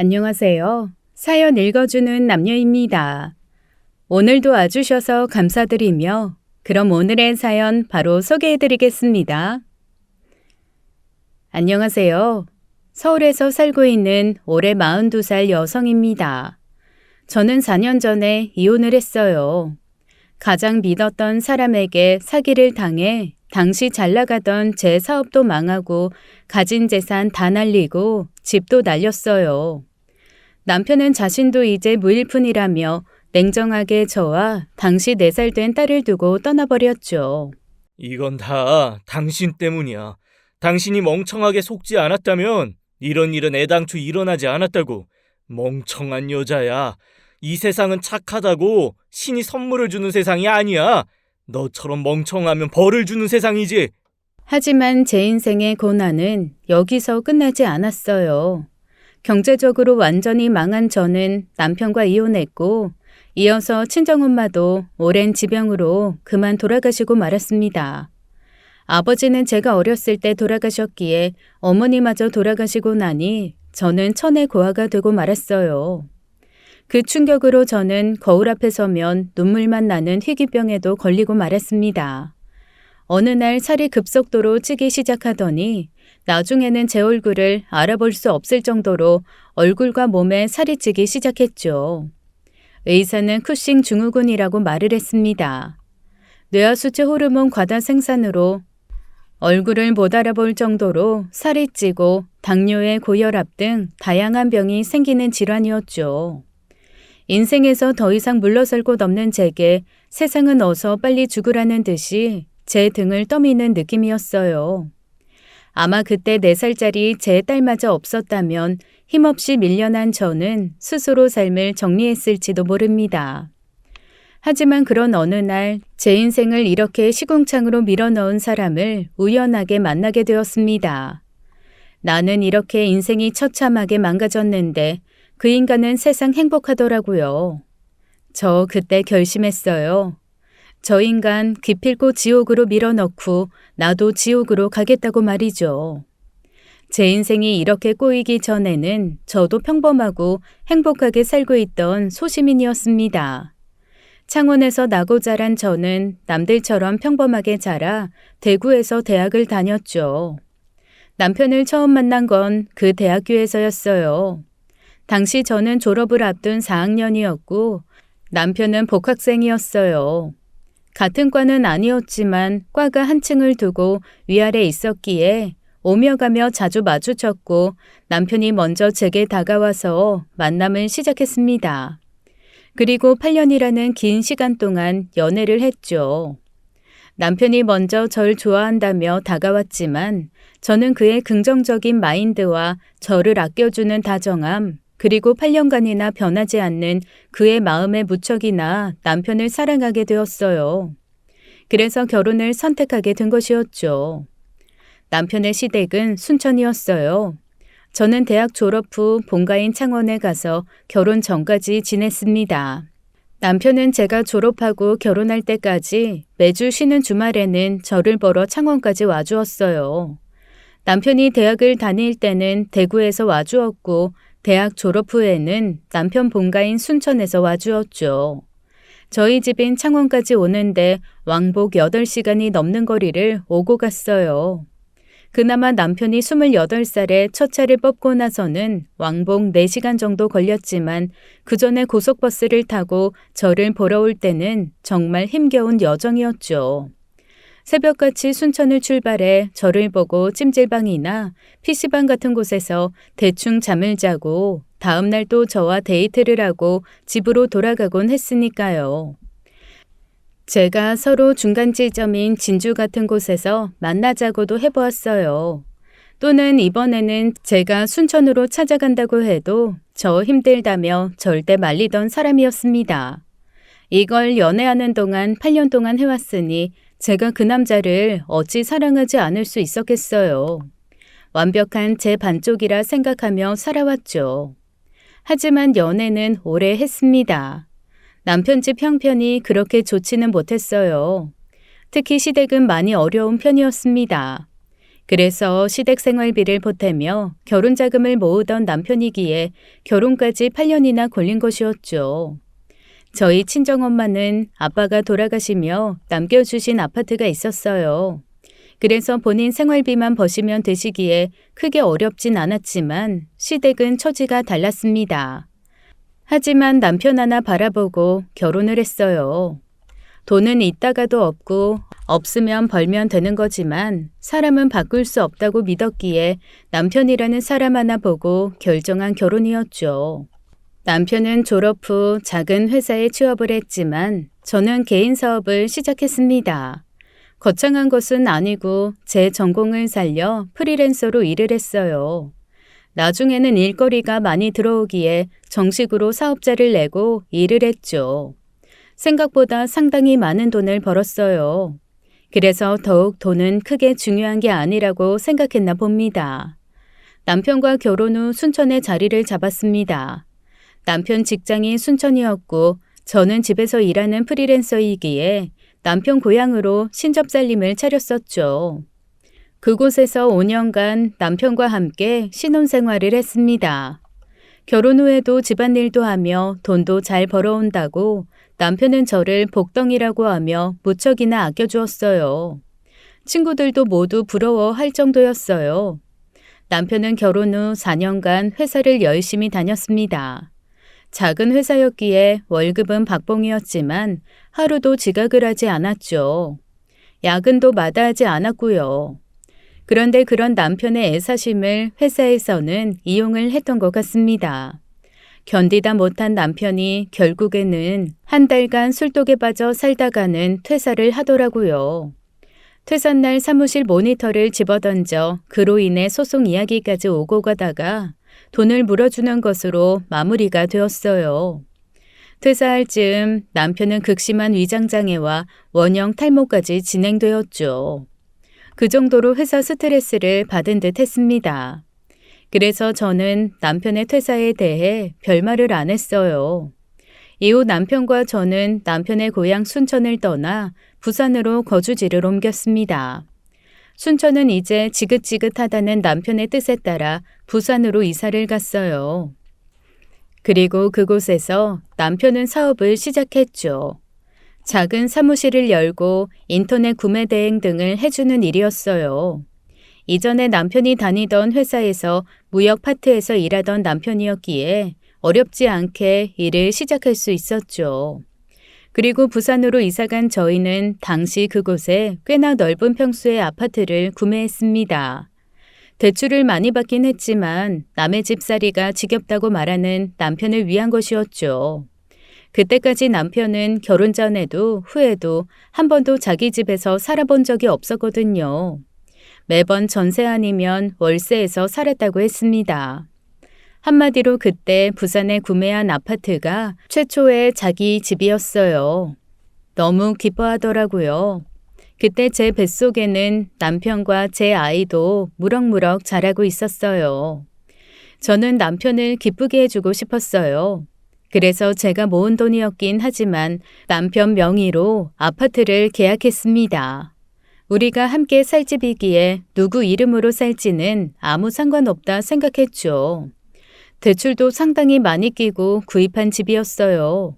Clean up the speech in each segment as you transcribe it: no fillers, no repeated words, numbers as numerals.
안녕하세요. 사연 읽어주는 남녀입니다. 오늘도 와주셔서 감사드리며 그럼 오늘의 사연 바로 소개해드리겠습니다. 안녕하세요. 서울에서 살고 있는 올해 42살 여성입니다. 저는 4년 전에 이혼을 했어요. 가장 믿었던 사람에게 사기를 당해 당시 잘 나가던 제 사업도 망하고 가진 재산 다 날리고 집도 날렸어요. 남편은 자신도 이제 무일푼이라며 냉정하게 저와 당시 4살 된 딸을 두고 떠나버렸죠. 이건 다 당신 때문이야. 당신이 멍청하게 속지 않았다면 이런 일은 애당초 일어나지 않았다고. 멍청한 여자야. 이 세상은 착하다고 신이 선물을 주는 세상이 아니야. 너처럼 멍청하면 벌을 주는 세상이지. 하지만 제 인생의 고난은 여기서 끝나지 않았어요. 경제적으로 완전히 망한 저는 남편과 이혼했고 이어서 친정엄마도 오랜 지병으로 그만 돌아가시고 말았습니다. 아버지는 제가 어렸을 때 돌아가셨기에 어머니마저 돌아가시고 나니 저는 천의 고아가 되고 말았어요. 그 충격으로 저는 거울 앞에 서면 눈물만 나는 희귀병에도 걸리고 말았습니다. 어느 날 살이 급속도로 찌기 시작하더니 나중에는 제 얼굴을 알아볼 수 없을 정도로 얼굴과 몸에 살이 찌기 시작했죠. 의사는 쿠싱 증후군이라고 말을 했습니다. 뇌하수체 호르몬 과다 생산으로 얼굴을 못 알아볼 정도로 살이 찌고 당뇨에 고혈압 등 다양한 병이 생기는 질환이었죠. 인생에서 더 이상 물러설 곳 없는 제게 세상은 어서 빨리 죽으라는 듯이 제 등을 떠미는 느낌이었어요. 아마 그때 4살짜리 제 딸마저 없었다면 힘없이 밀려난 저는 스스로 삶을 정리했을지도 모릅니다. 하지만 그런 어느 날 제 인생을 이렇게 시궁창으로 밀어넣은 사람을 우연하게 만나게 되었습니다. 나는 이렇게 인생이 처참하게 망가졌는데 그 인간은 세상 행복하더라고요. 저 그때 결심했어요. 저 인간 기필코 지옥으로 밀어넣고 나도 지옥으로 가겠다고 말이죠. 제 인생이 이렇게 꼬이기 전에는 저도 평범하고 행복하게 살고 있던 소시민이었습니다. 창원에서 나고 자란 저는 남들처럼 평범하게 자라 대구에서 대학을 다녔죠. 남편을 처음 만난 건 그 대학교에서였어요. 당시 저는 졸업을 앞둔 4학년이었고 남편은 복학생이었어요. 같은 과는 아니었지만 과가 한 층을 두고 위아래 있었기에 오며 가며 자주 마주쳤고 남편이 먼저 제게 다가와서 만남을 시작했습니다. 그리고 8년이라는 긴 시간 동안 연애를 했죠. 남편이 먼저 절 좋아한다며 다가왔지만 저는 그의 긍정적인 마인드와 저를 아껴주는 다정함, 그리고 8년간이나 변하지 않는 그의 마음의 무척이나 남편을 사랑하게 되었어요. 그래서 결혼을 선택하게 된 것이었죠. 남편의 시댁은 순천이었어요. 저는 대학 졸업 후 본가인 창원에 가서 결혼 전까지 지냈습니다. 남편은 제가 졸업하고 결혼할 때까지 매주 쉬는 주말에는 저를 보러 창원까지 와주었어요. 남편이 대학을 다닐 때는 대구에서 와주었고 대학 졸업 후에는 남편 본가인 순천에서 와주었죠. 저희 집인 창원까지 오는데 왕복 8시간이 넘는 거리를 오고 갔어요. 그나마 남편이 28살에 첫 차를 뽑고 나서는 왕복 4시간 정도 걸렸지만 그 전에 고속버스를 타고 저를 보러 올 때는 정말 힘겨운 여정이었죠. 새벽같이 순천을 출발해 저를 보고 찜질방이나 PC방 같은 곳에서 대충 잠을 자고 다음날 또 저와 데이트를 하고 집으로 돌아가곤 했으니까요. 제가 서로 중간 지점인 진주 같은 곳에서 만나자고도 해보았어요. 또는 이번에는 제가 순천으로 찾아간다고 해도 저 힘들다며 절대 말리던 사람이었습니다. 이걸 연애하는 동안 8년 동안 해왔으니 제가 그 남자를 어찌 사랑하지 않을 수 있었겠어요. 완벽한 제 반쪽이라 생각하며 살아왔죠. 하지만 연애는 오래 했습니다. 남편 집 형편이 그렇게 좋지는 못했어요. 특히 시댁은 많이 어려운 편이었습니다. 그래서 시댁 생활비를 보태며 결혼 자금을 모으던 남편이기에 결혼까지 8년이나 걸린 것이었죠. 저희 친정엄마는 아빠가 돌아가시며 남겨주신 아파트가 있었어요. 그래서 본인 생활비만 버시면 되시기에 크게 어렵진 않았지만 시댁은 처지가 달랐습니다. 하지만 남편 하나 바라보고 결혼을 했어요. 돈은 있다가도 없고 없으면 벌면 되는 거지만 사람은 바꿀 수 없다고 믿었기에 남편이라는 사람 하나 보고 결정한 결혼이었죠. 남편은 졸업 후 작은 회사에 취업을 했지만 저는 개인 사업을 시작했습니다. 거창한 것은 아니고 제 전공을 살려 프리랜서로 일을 했어요. 나중에는 일거리가 많이 들어오기에 정식으로 사업자를 내고 일을 했죠. 생각보다 상당히 많은 돈을 벌었어요. 그래서 더욱 돈은 크게 중요한 게 아니라고 생각했나 봅니다. 남편과 결혼 후 순천에 자리를 잡았습니다. 남편 직장이 순천이었고 저는 집에서 일하는 프리랜서이기에 남편 고향으로 신접살림을 차렸었죠. 그곳에서 5년간 남편과 함께 신혼생활을 했습니다. 결혼 후에도 집안일도 하며 돈도 잘 벌어온다고 남편은 저를 복덩이라고 하며 무척이나 아껴주었어요. 친구들도 모두 부러워할 정도였어요. 남편은 결혼 후 4년간 회사를 열심히 다녔습니다. 작은 회사였기에 월급은 박봉이었지만 하루도 지각을 하지 않았죠. 야근도 마다하지 않았고요. 그런데 그런 남편의 애사심을 회사에서는 이용을 했던 것 같습니다. 견디다 못한 남편이 결국에는 한 달간 술독에 빠져 살다가는 퇴사를 하더라고요. 퇴사날 사무실 모니터를 집어던져 그로 인해 소송 이야기까지 오고 가다가 돈을 물어주는 것으로 마무리가 되었어요. 퇴사할 즈음 남편은 극심한 위장장애와 원형 탈모까지 진행되었죠. 그 정도로 회사 스트레스를 받은 듯 했습니다. 그래서 저는 남편의 퇴사에 대해 별말을 안 했어요. 이후 남편과 저는 남편의 고향 순천을 떠나 부산으로 거주지를 옮겼습니다. 순천은 이제 지긋지긋하다는 남편의 뜻에 따라 부산으로 이사를 갔어요. 그리고 그곳에서 남편은 사업을 시작했죠. 작은 사무실을 열고 인터넷 구매 대행 등을 해주는 일이었어요. 이전에 남편이 다니던 회사에서 무역 파트에서 일하던 남편이었기에 어렵지 않게 일을 시작할 수 있었죠. 그리고 부산으로 이사간 저희는 당시 그곳에 꽤나 넓은 평수의 아파트를 구매했습니다. 대출을 많이 받긴 했지만 남의 집살이가 지겹다고 말하는 남편을 위한 것이었죠. 그때까지 남편은 결혼 전에도 후에도 한 번도 자기 집에서 살아본 적이 없었거든요. 매번 전세 아니면 월세에서 살았다고 했습니다. 한마디로 그때 부산에 구매한 아파트가 최초의 자기 집이었어요. 너무 기뻐하더라고요. 그때 제 뱃속에는 남편과 제 아이도 무럭무럭 자라고 있었어요. 저는 남편을 기쁘게 해주고 싶었어요. 그래서 제가 모은 돈이었긴 하지만 남편 명의로 아파트를 계약했습니다. 우리가 함께 살 집이기에 누구 이름으로 살지는 아무 상관없다 생각했죠. 대출도 상당히 많이 끼고 구입한 집이었어요.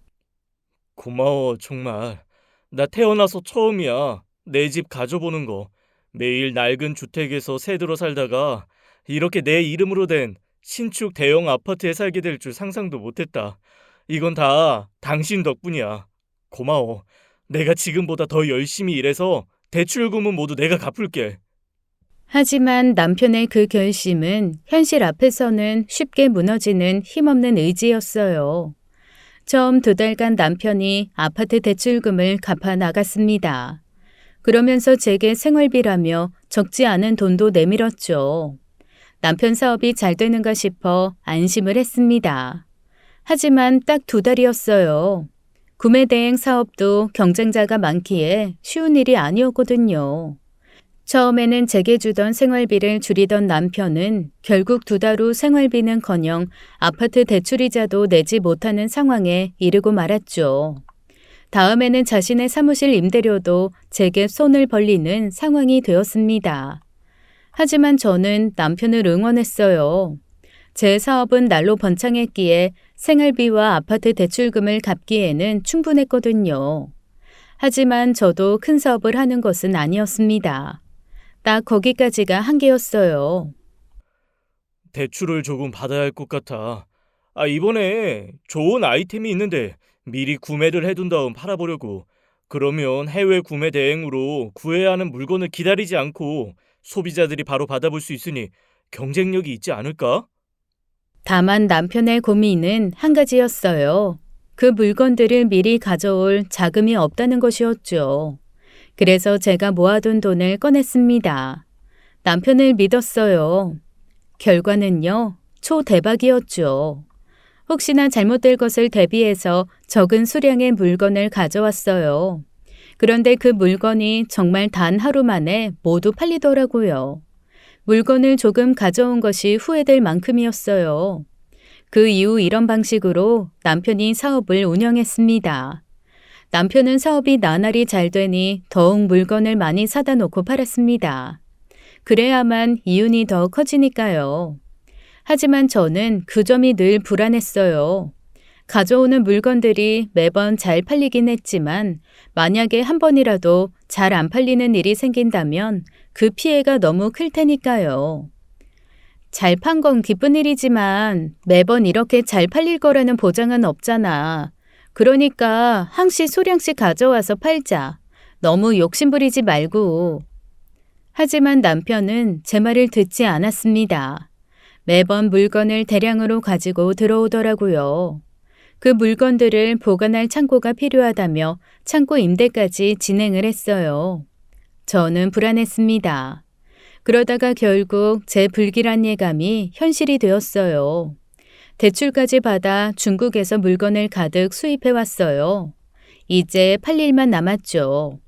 고마워, 정말. 나 태어나서 처음이야. 내 집 가져보는 거. 매일 낡은 주택에서 새 들어 살다가 이렇게 내 이름으로 된 신축 대형 아파트에 살게 될 줄 상상도 못했다. 이건 다 당신 덕분이야. 고마워. 내가 지금보다 더 열심히 일해서 대출금은 모두 내가 갚을게. 하지만 남편의 그 결심은 현실 앞에서는 쉽게 무너지는 힘없는 의지였어요. 처음 2달간 남편이 아파트 대출금을 갚아 나갔습니다. 그러면서 제게 생활비라며 적지 않은 돈도 내밀었죠. 남편 사업이 잘 되는가 싶어 안심을 했습니다. 하지만 딱 2달이었어요. 구매 대행 사업도 경쟁자가 많기에 쉬운 일이 아니었거든요. 처음에는 제게 주던 생활비를 줄이던 남편은 결국 2달 후 생활비는커녕 아파트 대출이자도 내지 못하는 상황에 이르고 말았죠. 다음에는 자신의 사무실 임대료도 제게 손을 벌리는 상황이 되었습니다. 하지만 저는 남편을 응원했어요. 제 사업은 날로 번창했기에 생활비와 아파트 대출금을 갚기에는 충분했거든요. 하지만 저도 큰 사업을 하는 것은 아니었습니다. 딱 거기까지가 한계였어요. 대출을 조금 받아야 할 것 같아. 이번에 좋은 아이템이 있는데 미리 구매를 해둔 다음 팔아보려고. 그러면 해외 구매 대행으로 구해야 하는 물건을 기다리지 않고 소비자들이 바로 받아볼 수 있으니 경쟁력이 있지 않을까? 다만 남편의 고민은 한 가지였어요. 그 물건들을 미리 가져올 자금이 없다는 것이었죠. 그래서 제가 모아둔 돈을 꺼냈습니다. 남편을 믿었어요. 결과는요, 초대박이었죠. 혹시나 잘못될 것을 대비해서 적은 수량의 물건을 가져왔어요. 그런데 그 물건이 정말 단 하루 만에 모두 팔리더라고요. 물건을 조금 가져온 것이 후회될 만큼이었어요. 그 이후 이런 방식으로 남편이 사업을 운영했습니다. 남편은 사업이 나날이 잘 되니 더욱 물건을 많이 사다 놓고 팔았습니다. 그래야만 이윤이 더 커지니까요. 하지만 저는 그 점이 늘 불안했어요. 가져오는 물건들이 매번 잘 팔리긴 했지만 만약에 한 번이라도 잘 안 팔리는 일이 생긴다면 그 피해가 너무 클 테니까요. 잘 판 건 기쁜 일이지만 매번 이렇게 잘 팔릴 거라는 보장은 없잖아. 그러니까 항시 소량씩 가져와서 팔자. 너무 욕심부리지 말고. 하지만 남편은 제 말을 듣지 않았습니다. 매번 물건을 대량으로 가지고 들어오더라고요. 그 물건들을 보관할 창고가 필요하다며 창고 임대까지 진행을 했어요. 저는 불안했습니다. 그러다가 결국 제 불길한 예감이 현실이 되었어요. 대출까지 받아 중국에서 물건을 가득 수입해 왔어요. 이제 팔 일만 남았죠.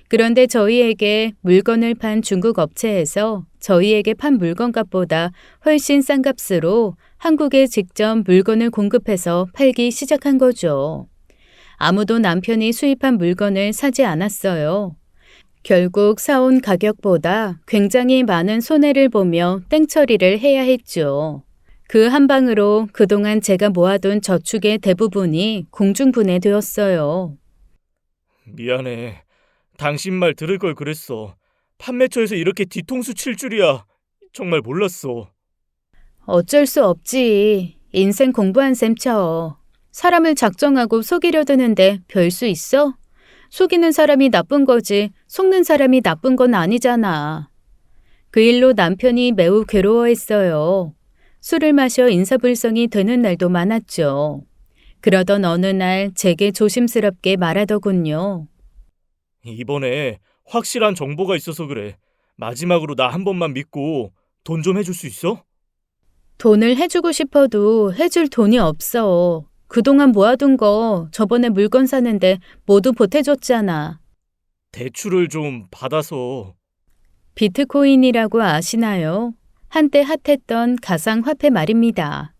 그런데 저희에게 물건을 판 중국 업체에서 저희에게 판 물건값보다 훨씬 싼 값으로 한국에 직접 물건을 공급해서 팔기 시작한 거죠. 아무도 남편이 수입한 물건을 사지 않았어요. 결국 사온 가격보다 굉장히 많은 손해를 보며 땡처리를 해야 했죠. 그 한 방으로 그동안 제가 모아둔 저축의 대부분이 공중분해되었어요. 미안해. 당신 말 들을 걸 그랬어. 판매처에서 이렇게 뒤통수 칠 줄이야. 정말 몰랐어. 어쩔 수 없지. 인생 공부한 셈 쳐. 사람을 작정하고 속이려 드는데 별 수 있어? 속이는 사람이 나쁜 거지 속는 사람이 나쁜 건 아니잖아. 그 일로 남편이 매우 괴로워했어요. 술을 마셔 인사불성이 되는 날도 많았죠. 그러던 어느 날 제게 조심스럽게 말하더군요. 이번에 확실한 정보가 있어서 그래. 마지막으로 나 한 번만 믿고 돈 좀 해줄 수 있어? 돈을 해주고 싶어도 해줄 돈이 없어. 그동안 모아둔 거 저번에 물건 사는데 모두 보태줬잖아. 대출을 좀 받아서. 비트코인이라고 아시나요? 한때 핫했던 가상화폐 말입니다.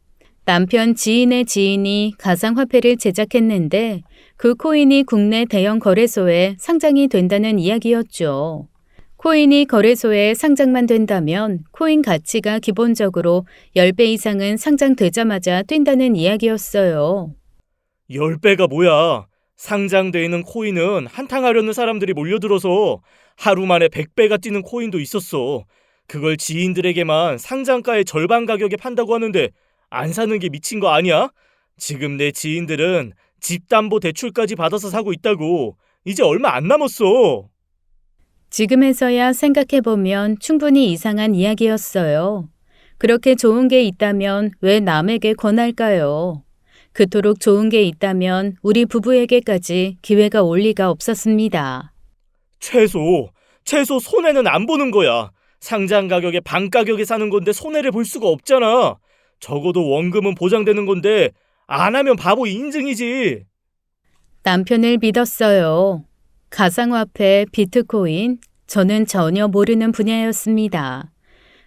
남편 지인의 지인이 가상화폐를 제작했는데 그 코인이 국내 대형 거래소에 상장이 된다는 이야기였죠. 코인이 거래소에 상장만 된다면 코인 가치가 기본적으로 10배 이상은 상장되자마자 뛴다는 이야기였어요. 10배가 뭐야? 상장돼 있는 코인은 한탕하려는 사람들이 몰려들어서 하루 만에 100배가 뛰는 코인도 있었어. 그걸 지인들에게만 상장가의 절반 가격에 판다고 하는데 안 사는 게 미친 거 아니야? 지금 내 지인들은 집담보 대출까지 받아서 사고 있다고. 이제 얼마 안 남았어. 지금에서야 생각해보면 충분히 이상한 이야기였어요. 그렇게 좋은 게 있다면 왜 남에게 권할까요? 그토록 좋은 게 있다면 우리 부부에게까지 기회가 올 리가 없었습니다. 최소 손해는 안 보는 거야. 상장 가격의 반 가격에 사는 건데 손해를 볼 수가 없잖아. 적어도 원금은 보장되는 건데 안 하면 바보 인증이지. 남편을 믿었어요. 가상화폐, 비트코인, 저는 전혀 모르는 분야였습니다.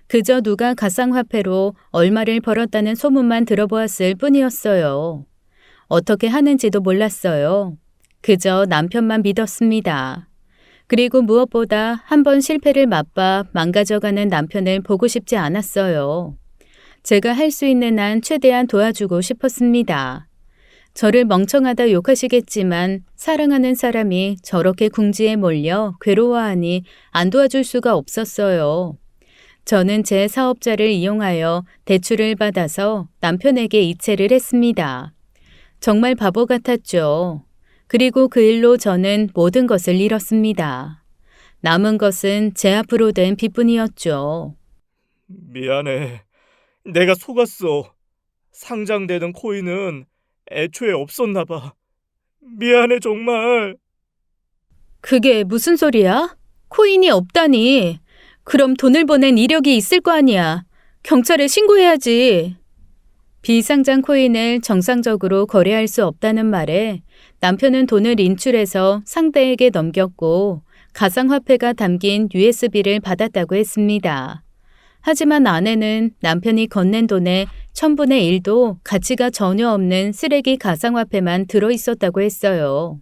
그저 누가 가상화폐로 얼마를 벌었다는 소문만 들어보았을 뿐이었어요. 어떻게 하는지도 몰랐어요. 그저 남편만 믿었습니다. 그리고 무엇보다 한 번 실패를 맛봐 망가져가는 남편을 보고 싶지 않았어요. 제가 할 수 있는 한 최대한 도와주고 싶었습니다. 저를 멍청하다 욕하시겠지만 사랑하는 사람이 저렇게 궁지에 몰려 괴로워하니 안 도와줄 수가 없었어요. 저는 제 사업자를 이용하여 대출을 받아서 남편에게 이체를 했습니다. 정말 바보 같았죠. 그리고 그 일로 저는 모든 것을 잃었습니다. 남은 것은 제 앞으로 된 빚뿐이었죠. 미안해. 내가 속았어. 상장되는 코인은 애초에 없었나 봐. 미안해 정말. 그게 무슨 소리야? 코인이 없다니. 그럼 돈을 보낸 이력이 있을 거 아니야. 경찰에 신고해야지. 비상장 코인을 정상적으로 거래할 수 없다는 말에 남편은 돈을 인출해서 상대에게 넘겼고 가상화폐가 담긴 USB를 받았다고 했습니다. 하지만 아내는 남편이 건넨 돈의 1000분의 1도 가치가 전혀 없는 쓰레기 가상화폐만 들어있었다고 했어요.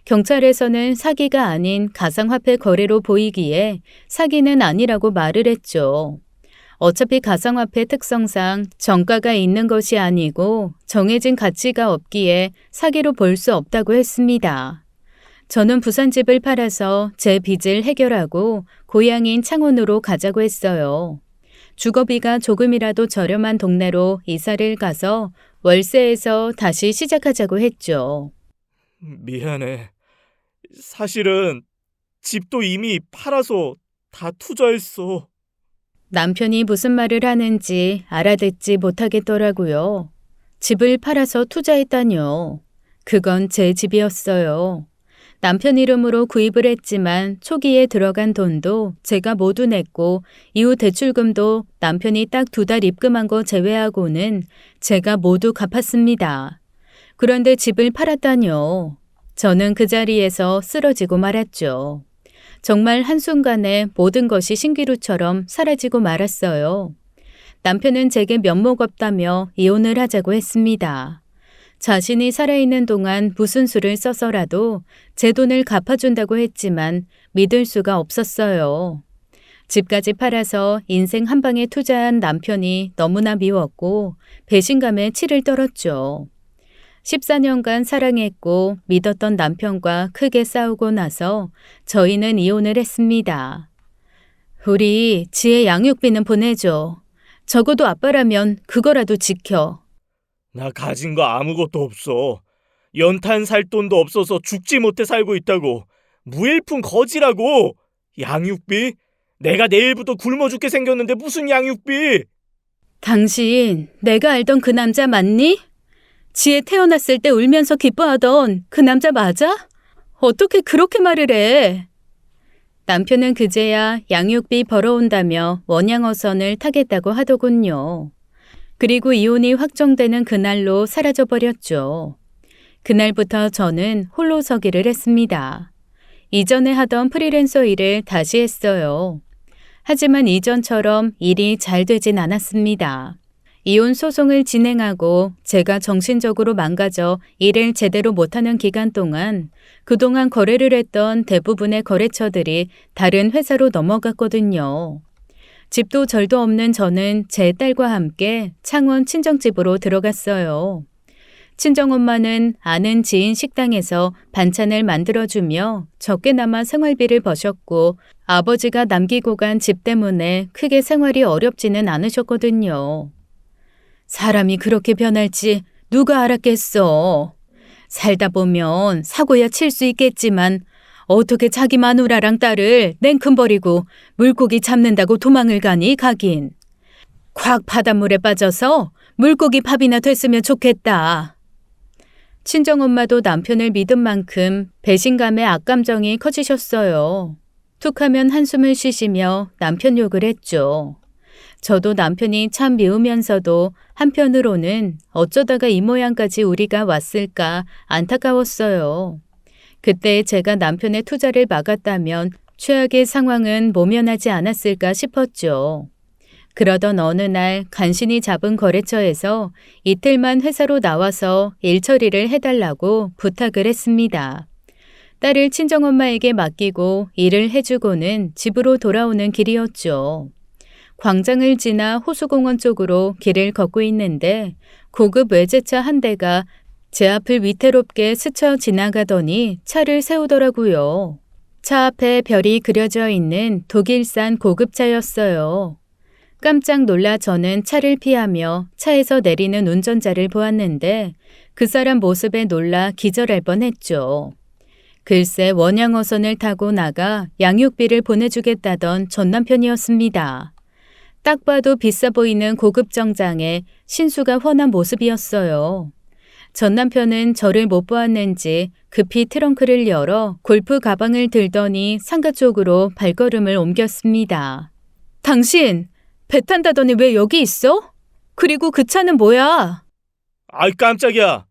경찰에서는 사기가 아닌 가상화폐 거래로 보이기에 사기는 아니라고 말을 했죠. 어차피 가상화폐 특성상 정가가 있는 것이 아니고 정해진 가치가 없기에 사기로 볼 수 없다고 했습니다. 저는 부산집을 팔아서 제 빚을 해결하고 고향인 창원으로 가자고 했어요. 주거비가 조금이라도 저렴한 동네로 이사를 가서 월세에서 다시 시작하자고 했죠. 미안해. 사실은 집도 이미 팔아서 다 투자했어. 남편이 무슨 말을 하는지 알아듣지 못하겠더라고요. 집을 팔아서 투자했다뇨. 그건 제 집이었어요. 남편 이름으로 구입을 했지만 초기에 들어간 돈도 제가 모두 냈고 이후 대출금도 남편이 딱 2달 입금한 거 제외하고는 제가 모두 갚았습니다. 그런데 집을 팔았다뇨. 저는 그 자리에서 쓰러지고 말았죠. 정말 한순간에 모든 것이 신기루처럼 사라지고 말았어요. 남편은 제게 면목 없다며 이혼을 하자고 했습니다. 자신이 살아있는 동안 무슨 수를 써서라도 제 돈을 갚아준다고 했지만 믿을 수가 없었어요. 집까지 팔아서 인생 한 방에 투자한 남편이 너무나 미웠고 배신감에 치를 떨었죠. 14년간 사랑했고 믿었던 남편과 크게 싸우고 나서 저희는 이혼을 했습니다. 우리 지혜 양육비는 보내줘. 적어도 아빠라면 그거라도 지켜. 나 가진 거 아무것도 없어. 연탄 살 돈도 없어서 죽지 못해 살고 있다고. 무일푼 거지라고. 양육비? 내가 내일부터 굶어 죽게 생겼는데 무슨 양육비? 당신 내가 알던 그 남자 맞니? 지혜 태어났을 때 울면서 기뻐하던 그 남자 맞아? 어떻게 그렇게 말을 해? 남편은 그제야 양육비 벌어온다며 원양어선을 타겠다고 하더군요. 그리고 이혼이 확정되는 그날로 사라져버렸죠. 그날부터 저는 홀로 서기를 했습니다. 이전에 하던 프리랜서 일을 다시 했어요. 하지만 이전처럼 일이 잘 되진 않았습니다. 이혼 소송을 진행하고 제가 정신적으로 망가져 일을 제대로 못하는 기간 동안 그동안 거래를 했던 대부분의 거래처들이 다른 회사로 넘어갔거든요. 집도 절도 없는 저는 제 딸과 함께 창원 친정집으로 들어갔어요. 친정엄마는 아는 지인 식당에서 반찬을 만들어주며 적게나마 생활비를 버셨고 아버지가 남기고 간 집 때문에 크게 생활이 어렵지는 않으셨거든요. 사람이 그렇게 변할지 누가 알았겠어. 살다 보면 사고야 칠 수 있겠지만 어떻게 자기 마누라랑 딸을 냉큼 버리고 물고기 잡는다고 도망을 가니 가긴. 콱 바닷물에 빠져서 물고기 밥이나 됐으면 좋겠다. 친정엄마도 남편을 믿은 만큼 배신감에 악감정이 커지셨어요. 툭하면 한숨을 쉬시며 남편 욕을 했죠. 저도 남편이 참 미우면서도 한편으로는 어쩌다가 이 모양까지 우리가 왔을까 안타까웠어요. 그때 제가 남편의 투자를 막았다면 최악의 상황은 모면하지 않았을까 싶었죠. 그러던 어느 날 간신히 잡은 거래처에서 이틀만 회사로 나와서 일 처리를 해달라고 부탁을 했습니다. 딸을 친정엄마에게 맡기고 일을 해주고는 집으로 돌아오는 길이었죠. 광장을 지나 호수공원 쪽으로 길을 걷고 있는데 고급 외제차 한 대가 제 앞을 위태롭게 스쳐 지나가더니 차를 세우더라고요. 차 앞에 별이 그려져 있는 독일산 고급차였어요. 깜짝 놀라 저는 차를 피하며 차에서 내리는 운전자를 보았는데 그 사람 모습에 놀라 기절할 뻔했죠. 글쎄 원양어선을 타고 나가 양육비를 보내주겠다던 전 남편이었습니다. 딱 봐도 비싸 보이는 고급 정장에 신수가 훤한 모습이었어요. 전 남편은 저를 못 보았는지 급히 트렁크를 열어 골프 가방을 들더니 상가 쪽으로 발걸음을 옮겼습니다. 당신 배 탄다더니 왜 여기 있어? 그리고 그 차는 뭐야? 아이 깜짝이야.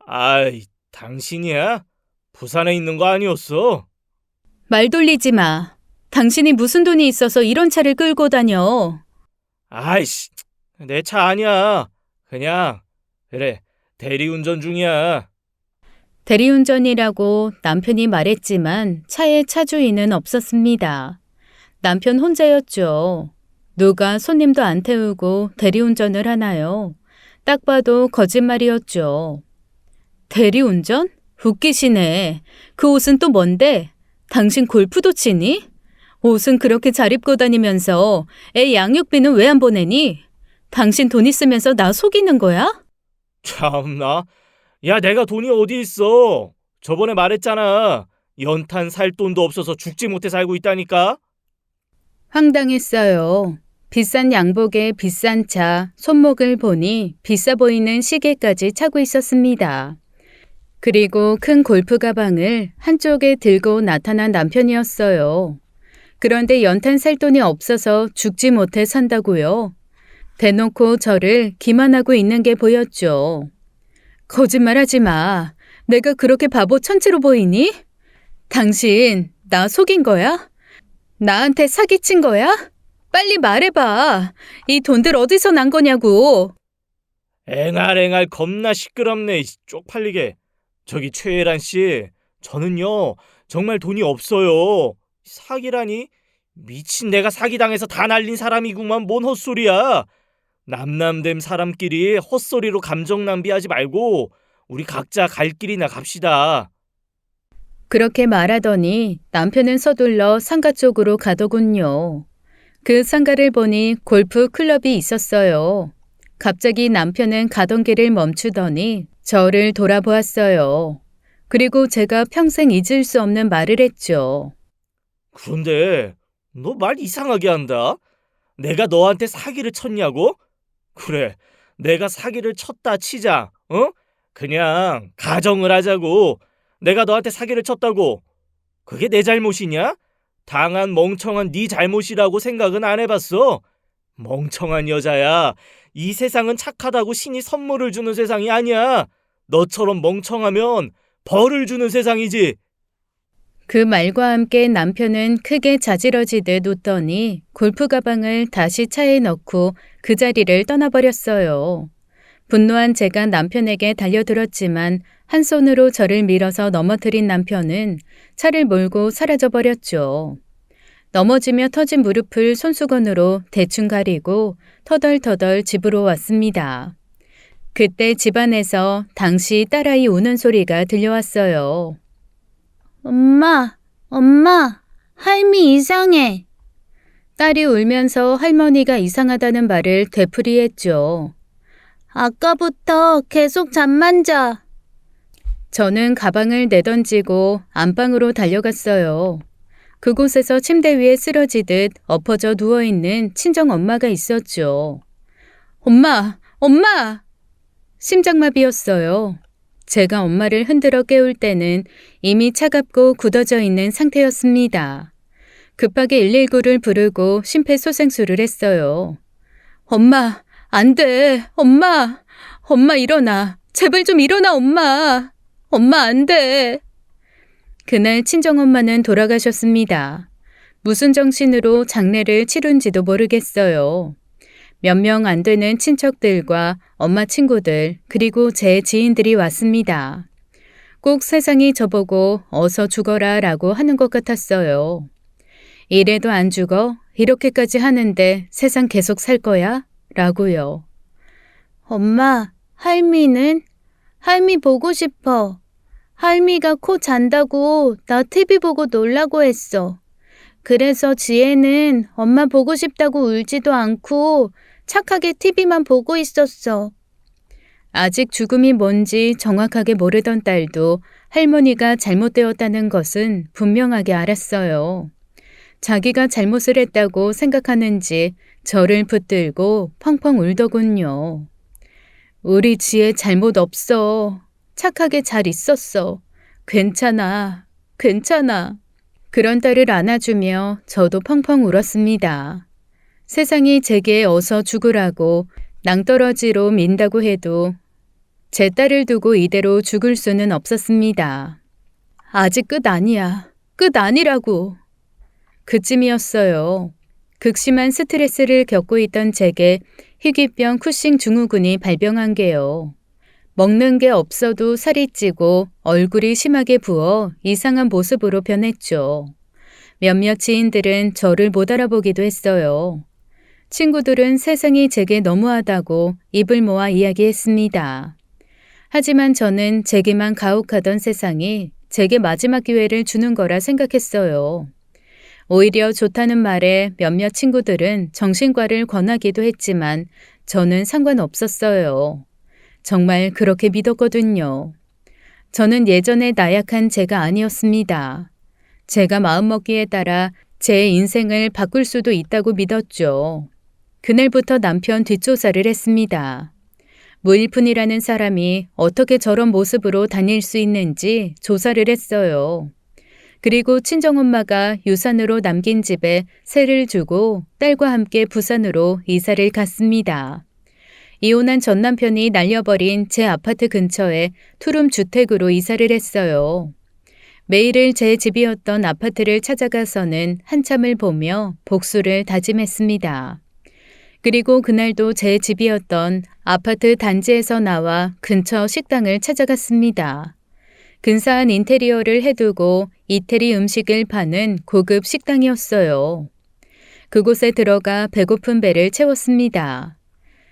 아이 당신이야? 부산에 있는 거 아니었어? 말 돌리지 마. 당신이 무슨 돈이 있어서 이런 차를 끌고 다녀? 아이씨, 내 차 아니야. 그냥 그래 대리운전 중이야. 대리운전이라고 남편이 말했지만 차에 차주인은 없었습니다. 남편 혼자였죠. 누가 손님도 안 태우고 대리운전을 하나요? 딱 봐도 거짓말이었죠. 대리운전? 웃기시네. 그 옷은 또 뭔데? 당신 골프도 치니? 옷은 그렇게 잘 입고 다니면서 애 양육비는 왜 안 보내니? 당신 돈 있으면서 나 속이는 거야? 참나. 야 내가 돈이 어디 있어. 저번에 말했잖아. 연탄 살 돈도 없어서 죽지 못해 살고 있다니까. 황당했어요. 비싼 양복에 비싼 차, 손목을 보니 비싸 보이는 시계까지 차고 있었습니다. 그리고 큰 골프 가방을 한쪽에 들고 나타난 남편이었어요. 그런데 연탄 살 돈이 없어서 죽지 못해 산다고요? 대놓고 저를 기만하고 있는 게 보였죠. 거짓말하지 마. 내가 그렇게 바보 천치로 보이니? 당신 나 속인 거야? 나한테 사기친 거야? 빨리 말해봐. 이 돈들 어디서 난 거냐고. 앵알앵알 겁나 시끄럽네. 쪽팔리게. 저기 최혜란 씨, 저는요 정말 돈이 없어요. 사기라니? 미친 내가 사기당해서 다 날린 사람이구만. 뭔 헛소리야. 남남됨 사람끼리 헛소리로 감정 낭비하지 말고 우리 각자 갈 길이나 갑시다. 그렇게 말하더니 남편은 서둘러 상가 쪽으로 가더군요. 그 상가를 보니 골프 클럽이 있었어요. 갑자기 남편은 가던 길을 멈추더니 저를 돌아보았어요. 그리고 제가 평생 잊을 수 없는 말을 했죠. 그런데 너 말 이상하게 한다. 내가 너한테 사기를 쳤냐고? 그래, 내가 사기를 쳤다 치자. 어? 그냥 가정을 하자고. 내가 너한테 사기를 쳤다고. 그게 내 잘못이냐? 당한 멍청한 네 잘못이라고 생각은 안 해봤어? 멍청한 여자야. 이 세상은 착하다고 신이 선물을 주는 세상이 아니야. 너처럼 멍청하면 벌을 주는 세상이지. 그 말과 함께 남편은 크게 자지러지듯 웃더니 골프 가방을 다시 차에 넣고 그 자리를 떠나버렸어요. 분노한 제가 남편에게 달려들었지만 한 손으로 저를 밀어서 넘어뜨린 남편은 차를 몰고 사라져버렸죠. 넘어지며 터진 무릎을 손수건으로 대충 가리고 터덜터덜 집으로 왔습니다. 그때 집안에서 당시 딸아이 우는 소리가 들려왔어요. 엄마, 할미 이상해. 딸이 울면서 할머니가 이상하다는 말을 되풀이했죠. 아까부터 계속 잠만 자. 저는 가방을 내던지고 안방으로 달려갔어요. 그곳에서 침대 위에 쓰러지듯 엎어져 누워있는 친정엄마가 있었죠. 엄마! 심장마비였어요. 제가 엄마를 흔들어 깨울 때는 이미 차갑고 굳어져 있는 상태였습니다. 급하게 119를 부르고 심폐소생술을 했어요. 엄마, 안 돼. 엄마 일어나. 제발 좀 일어나, 엄마. 엄마, 안 돼. 그날 친정엄마는 돌아가셨습니다. 무슨 정신으로 장례를 치룬지도 모르겠어요. 몇 명 안 되는 친척들과 엄마 친구들 그리고 제 지인들이 왔습니다. 꼭 세상이 저보고 어서 죽어라 라고 하는 것 같았어요. 이래도 안 죽어? 이렇게까지 하는데 세상 계속 살 거야? 라고요. 엄마, 할미는? 할미 보고 싶어. 할미가 코 잔다고 나 TV 보고 놀라고 했어. 그래서 지혜는 엄마 보고 싶다고 울지도 않고 착하게 TV만 보고 있었어. 아직 죽음이 뭔지 정확하게 모르던 딸도 할머니가 잘못되었다는 것은 분명하게 알았어요. 자기가 잘못을 했다고 생각하는지 저를 붙들고 펑펑 울더군요. 우리 지혜 잘못 없어. 착하게 잘 있었어. 괜찮아. 괜찮아. 그런 딸을 안아주며 저도 펑펑 울었습니다. 세상이 제게 어서 죽으라고 낭떠러지로 민다고 해도 제 딸을 두고 이대로 죽을 수는 없었습니다. 아직 끝 아니야. 끝 아니라고. 그쯤이었어요. 극심한 스트레스를 겪고 있던 제게 희귀병 쿠싱 증후군이 발병한 게요. 먹는 게 없어도 살이 찌고 얼굴이 심하게 부어 이상한 모습으로 변했죠. 몇몇 지인들은 저를 못 알아보기도 했어요. 친구들은 세상이 제게 너무하다고 입을 모아 이야기했습니다. 하지만 저는 제게만 가혹하던 세상이 제게 마지막 기회를 주는 거라 생각했어요. 오히려 좋다는 말에 몇몇 친구들은 정신과를 권하기도 했지만 저는 상관없었어요. 정말 그렇게 믿었거든요. 저는 예전에 나약한 제가 아니었습니다. 제가 마음먹기에 따라 제 인생을 바꿀 수도 있다고 믿었죠. 그날부터 남편 뒷조사를 했습니다. 무일푼이라는 사람이 어떻게 저런 모습으로 다닐 수 있는지 조사를 했어요. 그리고 친정엄마가 유산으로 남긴 집에 세를 주고 딸과 함께 부산으로 이사를 갔습니다. 이혼한 전 남편이 날려버린 제 아파트 근처에 투룸 주택으로 이사를 했어요. 매일을 제 집이었던 아파트를 찾아가서는 한참을 보며 복수를 다짐했습니다. 그리고 그날도 제 집이었던 아파트 단지에서 나와 근처 식당을 찾아갔습니다. 근사한 인테리어를 해두고 이태리 음식을 파는 고급 식당이었어요. 그곳에 들어가 배고픈 배를 채웠습니다.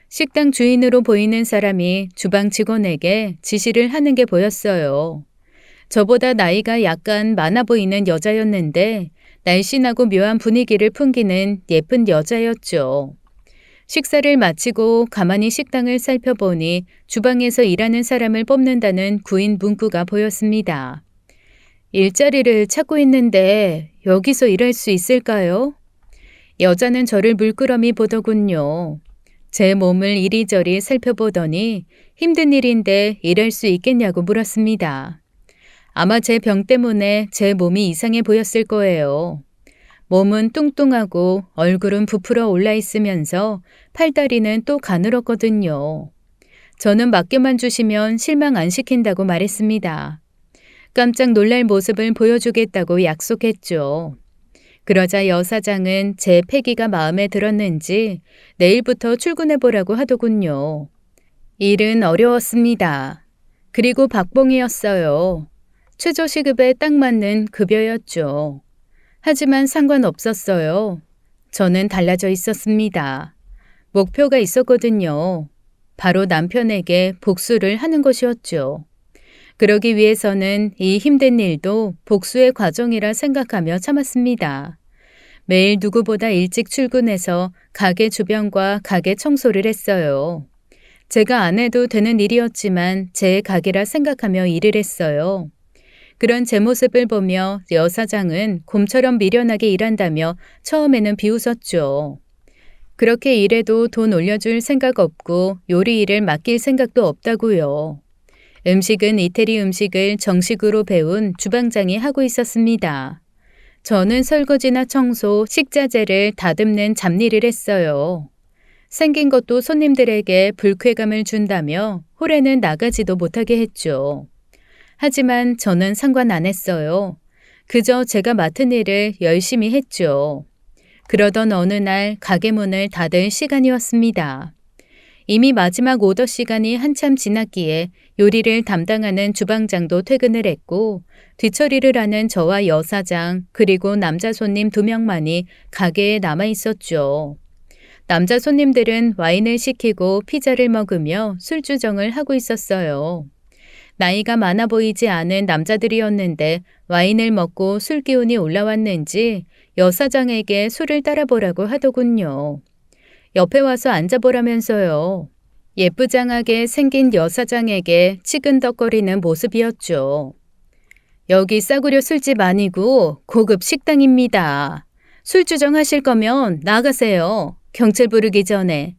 식당 주인으로 보이는 사람이 주방 직원에게 지시를 하는 게 보였어요. 저보다 나이가 약간 많아 보이는 여자였는데 날씬하고 묘한 분위기를 풍기는 예쁜 여자였죠. 식사를 마치고 가만히 식당을 살펴보니 주방에서 일하는 사람을 뽑는다는 구인 문구가 보였습니다. 일자리를 찾고 있는데 여기서 일할 수 있을까요? 여자는 저를 물끄러미 보더군요. 제 몸을 이리저리 살펴보더니 힘든 일인데 일할 수 있겠냐고 물었습니다. 아마 제 병 때문에 제 몸이 이상해 보였을 거예요. 몸은 뚱뚱하고 얼굴은 부풀어 올라 있으면서 팔다리는 또 가늘었거든요. 저는 맡겨만 주시면 실망 안 시킨다고 말했습니다. 깜짝 놀랄 모습을 보여주겠다고 약속했죠. 그러자 여사장은 제 패기가 마음에 들었는지 내일부터 출근해보라고 하더군요. 일은 어려웠습니다. 그리고 박봉이었어요. 최저시급에 딱 맞는 급여였죠. 하지만 상관없었어요. 저는 달라져 있었습니다. 목표가 있었거든요. 바로 남편에게 복수를 하는 것이었죠. 그러기 위해서는 이 힘든 일도 복수의 과정이라 생각하며 참았습니다. 매일 누구보다 일찍 출근해서 가게 주변과 가게 청소를 했어요. 제가 안 해도 되는 일이었지만 제 가게라 생각하며 일을 했어요. 그런 제 모습을 보며 여사장은 곰처럼 미련하게 일한다며 처음에는 비웃었죠. 그렇게 일해도 돈 올려줄 생각 없고 요리 일을 맡길 생각도 없다고요. 음식은 이태리 음식을 정식으로 배운 주방장이 하고 있었습니다. 저는 설거지나 청소, 식자재를 다듬는 잡일을 했어요. 생긴 것도 손님들에게 불쾌감을 준다며 홀에는 나가지도 못하게 했죠. 하지만 저는 상관 안 했어요. 그저 제가 맡은 일을 열심히 했죠. 그러던 어느 날 가게 문을 닫을 시간이었습니다. 이미 마지막 오더 시간이 한참 지났기에 요리를 담당하는 주방장도 퇴근을 했고 뒤처리를 하는 저와 여사장 그리고 남자 손님 2명만이 가게에 남아 있었죠. 남자 손님들은 와인을 시키고 피자를 먹으며 술주정을 하고 있었어요. 나이가 많아 보이지 않은 남자들이었는데 와인을 먹고 술 기운이 올라왔는지 여사장에게 술을 따라보라고 하더군요. 옆에 와서 앉아보라면서요. 예쁘장하게 생긴 여사장에게 치근덕거리는 모습이었죠. 여기 싸구려 술집 아니고 고급 식당입니다. 술주정하실 거면 나가세요. 경찰 부르기 전에.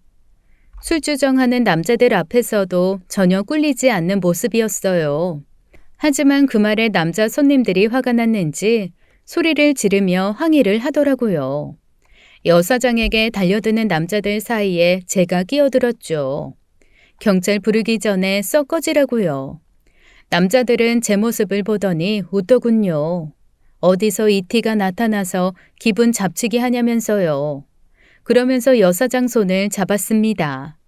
술주정하는 남자들 앞에서도 전혀 꿀리지 않는 모습이었어요. 하지만 그 말에 남자 손님들이 화가 났는지 소리를 지르며 항의를 하더라고요. 여사장에게 달려드는 남자들 사이에 제가 끼어들었죠. 경찰 부르기 전에 썩 꺼지라고요. 남자들은 제 모습을 보더니 웃더군요. 어디서 이 티가 나타나서 기분 잡치기 하냐면서요. 그러면서 여사장 손을 잡았습니다.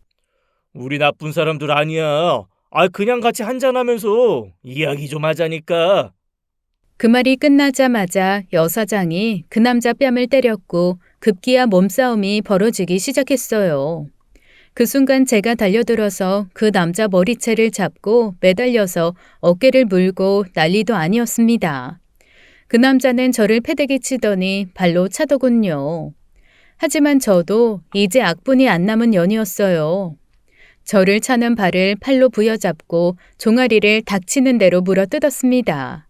우리 나쁜 사람들 아니야. 그냥 같이 한잔하면서 이야기 좀 하자니까. 그 말이 끝나자마자 여사장이 그 남자 뺨을 때렸고 급기야 몸싸움이 벌어지기 시작했어요. 그 순간 제가 달려들어서 그 남자 머리채를 잡고 매달려서 어깨를 물고 난리도 아니었습니다. 그 남자는 저를 패대기 치더니 발로 차더군요. 하지만 저도 이제 악분이 안 남은 년이었어요. 저를 차는 발을 팔로 부여잡고 종아리를 닥치는 대로 물어뜯었습니다.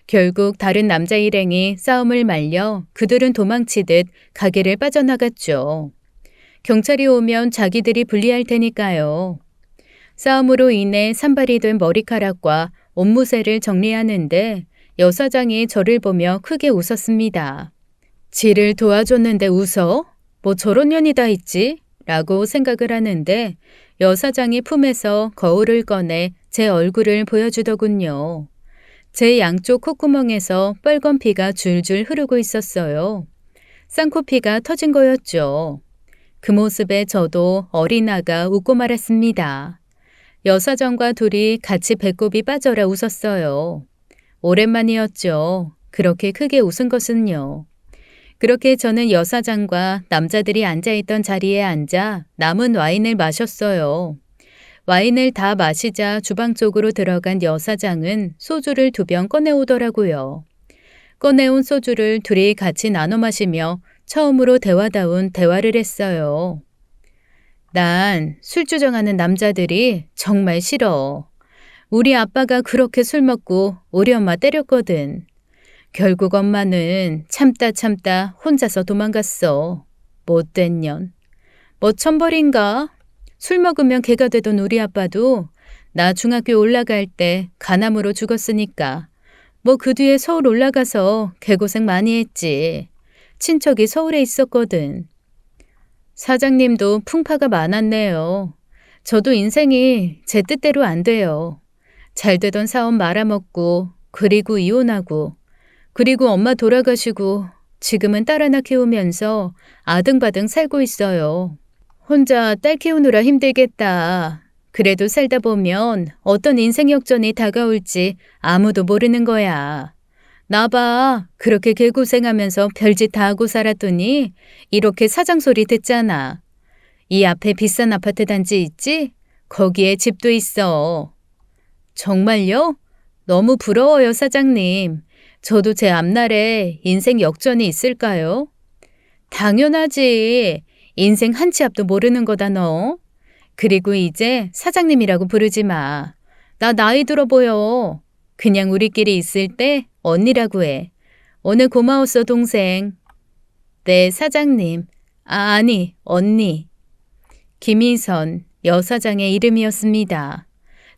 결국 다른 남자 일행이 싸움을 말려 그들은 도망치듯 가게를 빠져나갔죠. 경찰이 오면 자기들이 불리할 테니까요. 싸움으로 인해 산발이 된 머리카락과 옷무새를 정리하는데 여사장이 저를 보며 크게 웃었습니다. 지를 도와줬는데 웃어? 뭐 저런 년이 다 있지? 라고 생각을 하는데 여사장이 품에서 거울을 꺼내 제 얼굴을 보여주더군요. 제 양쪽 콧구멍에서 빨간 피가 줄줄 흐르고 있었어요. 쌍코피가 터진 거였죠. 그 모습에 저도 어린아가 웃고 말았습니다. 여사장과 둘이 같이 배꼽이 빠져라 웃었어요. 오랜만이었죠. 그렇게 크게 웃은 것은요. 그렇게 저는 여사장과 남자들이 앉아있던 자리에 앉아 남은 와인을 마셨어요. 와인을 다 마시자 주방 쪽으로 들어간 여사장은 소주를 2병 꺼내오더라고요. 꺼내온 소주를 둘이 같이 나눠 마시며 처음으로 대화다운 대화를 했어요. 난 술주정하는 남자들이 정말 싫어. 우리 아빠가 그렇게 술 먹고 우리 엄마 때렸거든. 결국 엄마는 참다 혼자서 도망갔어. 못된 년. 뭐 천벌인가? 술 먹으면 개가 되던 우리 아빠도 나 중학교 올라갈 때 간암으로 죽었으니까 뭐 그 뒤에 서울 올라가서 개고생 많이 했지. 친척이 서울에 있었거든. 사장님도 풍파가 많았네요. 저도 인생이 제 뜻대로 안 돼요. 잘 되던 사업 말아먹고 그리고 이혼하고 그리고 엄마 돌아가시고 지금은 딸 하나 키우면서 아등바등 살고 있어요. 혼자 딸 키우느라 힘들겠다. 그래도 살다 보면 어떤 인생 역전이 다가올지 아무도 모르는 거야. 나 봐. 그렇게 개고생하면서 별짓 다 하고 살았더니 이렇게 사장 소리 듣잖아. 이 앞에 비싼 아파트 단지 있지? 거기에 집도 있어. 정말요? 너무 부러워요, 사장님. 저도 제 앞날에 인생 역전이 있을까요? 당연하지. 인생 한 치 앞도 모르는 거다 너. 그리고 이제 사장님이라고 부르지 마. 나 나이 들어 보여. 그냥 우리끼리 있을 때 언니라고 해. 오늘 고마웠어 동생. 네 사장님. 아니 언니. 김희선 여사장의 이름이었습니다.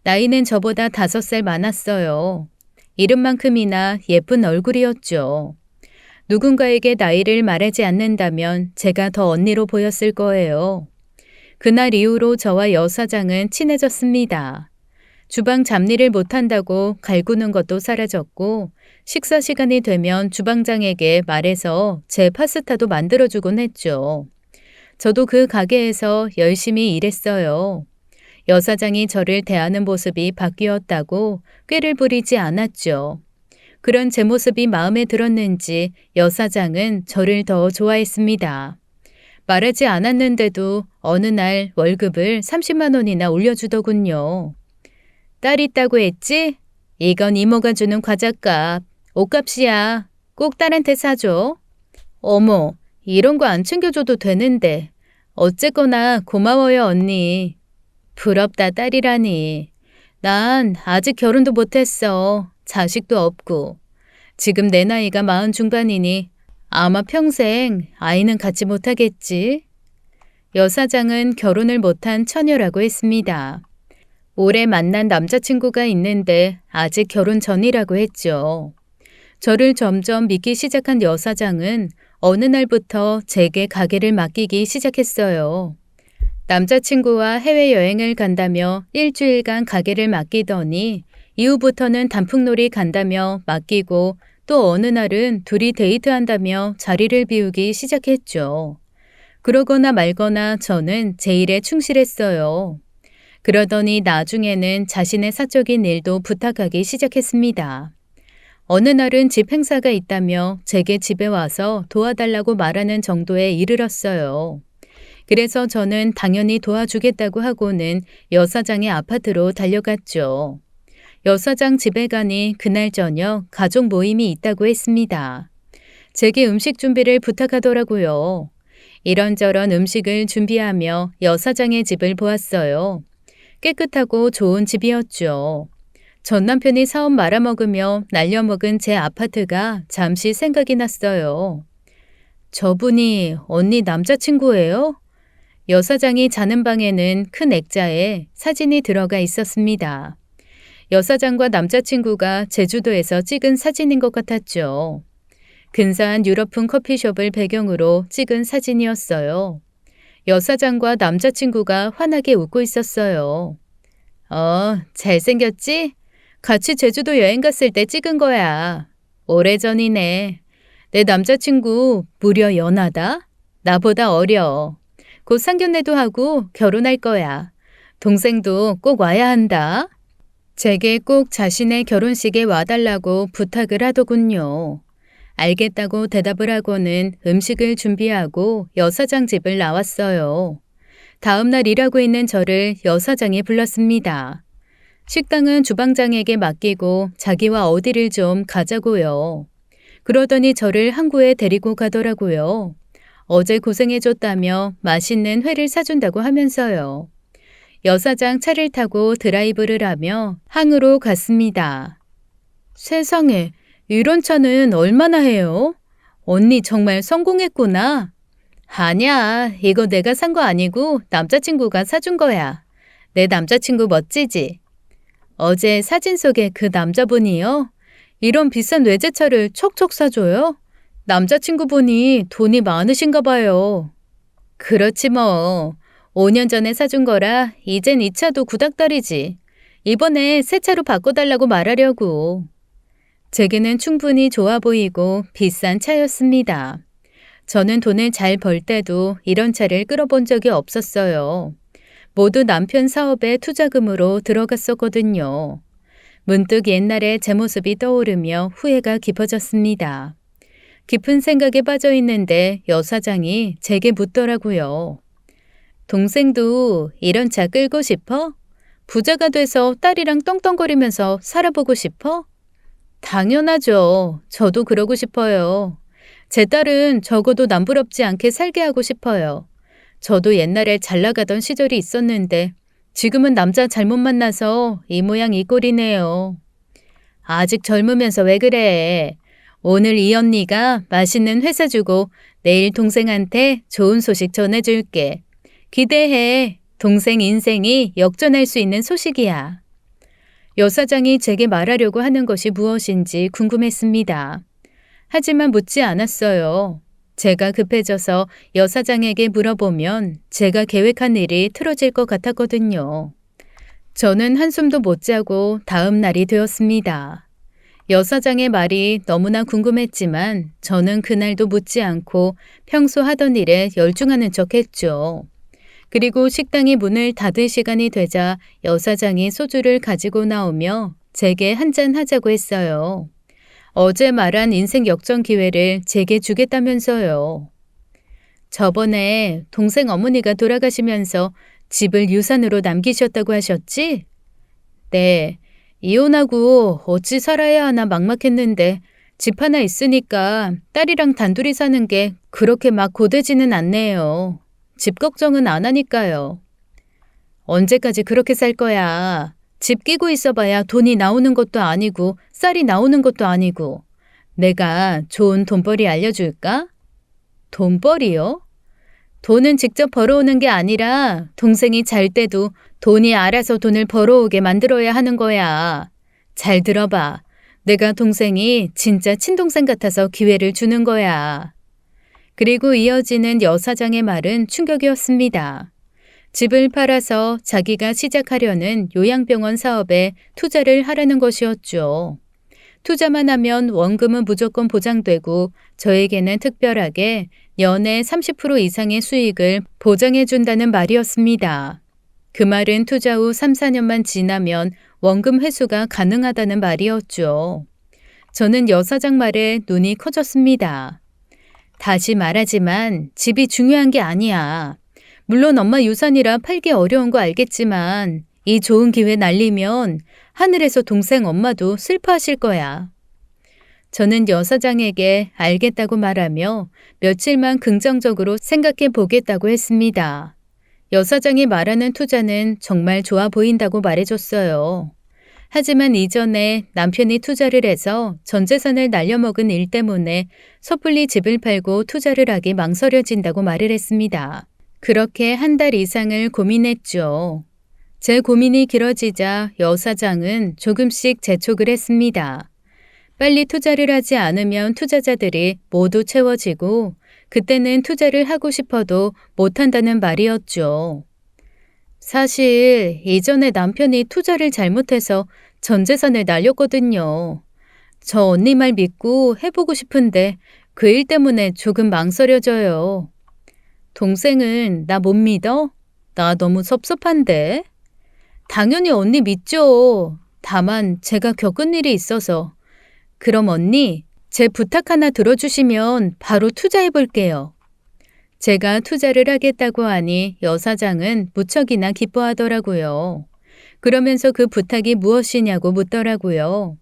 나이는 저보다 5살 많았어요. 이름만큼이나 예쁜 얼굴이었죠. 누군가에게 나이를 말하지 않는다면 제가 더 언니로 보였을 거예요. 그날 이후로 저와 여사장은 친해졌습니다. 주방 잡일을 못한다고 갈구는 것도 사라졌고 식사 시간이 되면 주방장에게 말해서 제 파스타도 만들어주곤 했죠. 저도 그 가게에서 열심히 일했어요. 여사장이 저를 대하는 모습이 바뀌었다고 꾀를 부리지 않았죠. 그런 제 모습이 마음에 들었는지 여사장은 저를 더 좋아했습니다. 말하지 않았는데도 어느 날 월급을 30만 원이나 올려주더군요. 딸 있다고 했지? 이건 이모가 주는 과자값, 옷값이야. 꼭 딸한테 사줘. 어머, 이런 거 안 챙겨줘도 되는데. 어쨌거나 고마워요, 언니. 부럽다, 딸이라니. 난 아직 결혼도 못했어. 자식도 없고. 지금 내 나이가 40 중반이니 아마 평생 아이는 갖지 못하겠지. 여사장은 결혼을 못한 처녀라고 했습니다. 올해 만난 남자친구가 있는데 아직 결혼 전이라고 했죠. 저를 점점 믿기 시작한 여사장은 어느 날부터 제게 가게를 맡기기 시작했어요. 남자친구와 해외여행을 간다며 일주일간 가게를 맡기더니 이후부터는 단풍놀이 간다며 맡기고 또 어느 날은 둘이 데이트한다며 자리를 비우기 시작했죠. 그러거나 말거나 저는 제 일에 충실했어요. 그러더니 나중에는 자신의 사적인 일도 부탁하기 시작했습니다. 어느 날은 집 행사가 있다며 제게 집에 와서 도와달라고 말하는 정도에 이르렀어요. 그래서 저는 당연히 도와주겠다고 하고는 여사장의 아파트로 달려갔죠. 여사장 집에 가니 그날 저녁 가족 모임이 있다고 했습니다. 제게 음식 준비를 부탁하더라고요. 이런저런 음식을 준비하며 여사장의 집을 보았어요. 깨끗하고 좋은 집이었죠. 전 남편이 사업 말아먹으며 날려먹은 제 아파트가 잠시 생각이 났어요. 저분이 언니 남자친구예요? 여사장이 자는 방에는 큰 액자에 사진이 들어가 있었습니다. 여사장과 남자친구가 제주도에서 찍은 사진인 것 같았죠. 근사한 유럽풍 커피숍을 배경으로 찍은 사진이었어요. 여사장과 남자친구가 환하게 웃고 있었어요. 잘생겼지? 같이 제주도 여행 갔을 때 찍은 거야. 오래전이네. 내 남자친구 무려 연하다? 나보다 어려. 곧 상견례도 하고 결혼할 거야. 동생도 꼭 와야 한다. 제게 꼭 자신의 결혼식에 와달라고 부탁을 하더군요. 알겠다고 대답을 하고는 음식을 준비하고 여사장 집을 나왔어요. 다음 날 일하고 있는 저를 여사장이 불렀습니다. 식당은 주방장에게 맡기고 자기와 어디를 좀 가자고요. 그러더니 저를 항구에 데리고 가더라고요. 어제 고생해줬다며 맛있는 회를 사준다고 하면서요. 여사장 차를 타고 드라이브를 하며 항으로 갔습니다. 세상에, 이런 차는 얼마나 해요? 언니 정말 성공했구나. 아니야, 이거 내가 산 거 아니고 남자친구가 사준 거야. 내 남자친구 멋지지? 어제 사진 속에 그 남자분이요? 이런 비싼 외제차를 척척 사줘요? 남자친구분이 돈이 많으신가 봐요. 그렇지 뭐. 5년 전에 사준 거라 이젠 이 차도 구닥다리지. 이번에 새 차로 바꿔달라고 말하려고. 제게는 충분히 좋아 보이고 비싼 차였습니다. 저는 돈을 잘 벌 때도 이런 차를 끌어본 적이 없었어요. 모두 남편 사업에 투자금으로 들어갔었거든요. 문득 옛날에 제 모습이 떠오르며 후회가 깊어졌습니다. 깊은 생각에 빠져 있는데 여사장이 제게 묻더라고요. 동생도 이런 차 끌고 싶어? 부자가 돼서 딸이랑 떵떵거리면서 살아보고 싶어? 당연하죠. 저도 그러고 싶어요. 제 딸은 적어도 남부럽지 않게 살게 하고 싶어요. 저도 옛날에 잘 나가던 시절이 있었는데 지금은 남자 잘못 만나서 이 모양 이 꼴이네요. 아직 젊으면서 왜 그래? 오늘 이 언니가 맛있는 회 사주고 내일 동생한테 좋은 소식 전해줄게. 기대해. 동생 인생이 역전할 수 있는 소식이야. 여사장이 제게 말하려고 하는 것이 무엇인지 궁금했습니다. 하지만 묻지 않았어요. 제가 급해져서 여사장에게 물어보면 제가 계획한 일이 틀어질 것 같았거든요. 저는 한숨도 못 자고 다음 날이 되었습니다. 여 사장의 말이 너무나 궁금했지만 저는 그날도 묻지 않고 평소 하던 일에 열중하는 척했죠. 그리고 식당이 문을 닫을 시간이 되자 여 사장이 소주를 가지고 나오며 제게 한잔 하자고 했어요. 어제 말한 인생 역전 기회를 제게 주겠다면서요. 저번에 동생 어머니가 돌아가시면서 집을 유산으로 남기셨다고 하셨지? 네. 이혼하고 어찌 살아야 하나 막막했는데 집 하나 있으니까 딸이랑 단둘이 사는 게 그렇게 막 고되지는 않네요. 집 걱정은 안 하니까요. 언제까지 그렇게 살 거야? 집 끼고 있어봐야 돈이 나오는 것도 아니고 쌀이 나오는 것도 아니고. 내가 좋은 돈벌이 알려줄까? 돈벌이요? 돈은 직접 벌어오는 게 아니라 동생이 잘 때도 돈이 알아서 돈을 벌어오게 만들어야 하는 거야. 잘 들어봐. 내가 동생이 진짜 친동생 같아서 기회를 주는 거야. 그리고 이어지는 여 사장의 말은 충격이었습니다. 집을 팔아서 자기가 시작하려는 요양병원 사업에 투자를 하라는 것이었죠. 투자만 하면 원금은 무조건 보장되고 저에게는 특별하게 연에 30% 이상의 수익을 보장해 준다는 말이었습니다. 그 말은 투자 후 3, 4년만 지나면 원금 회수가 가능하다는 말이었죠. 저는 여 사장 말에 눈이 커졌습니다. 다시 말하지만 집이 중요한 게 아니야. 물론 엄마 유산이라 팔기 어려운 거 알겠지만 이 좋은 기회 날리면 하늘에서 동생 엄마도 슬퍼하실 거야. 저는 여 사장에게 알겠다고 말하며 며칠만 긍정적으로 생각해 보겠다고 했습니다. 여 사장이 말하는 투자는 정말 좋아 보인다고 말해줬어요. 하지만 이전에 남편이 투자를 해서 전 재산을 날려먹은 일 때문에 섣불리 집을 팔고 투자를 하기 망설여진다고 말을 했습니다. 그렇게 한 달 이상을 고민했죠. 제 고민이 길어지자 여 사장은 조금씩 재촉을 했습니다. 빨리 투자를 하지 않으면 투자자들이 모두 채워지고 그때는 투자를 하고 싶어도 못한다는 말이었죠. 사실 이전에 남편이 투자를 잘못해서 전 재산을 날렸거든요. 저 언니 말 믿고 해보고 싶은데 그 일 때문에 조금 망설여져요. 동생은 나 못 믿어? 나 너무 섭섭한데? 당연히 언니 믿죠. 다만 제가 겪은 일이 있어서. 그럼 언니, 제 부탁 하나 들어주시면 바로 투자해 볼게요. 제가 투자를 하겠다고 하니 여 사장은 무척이나 기뻐하더라고요. 그러면서 그 부탁이 무엇이냐고 묻더라고요.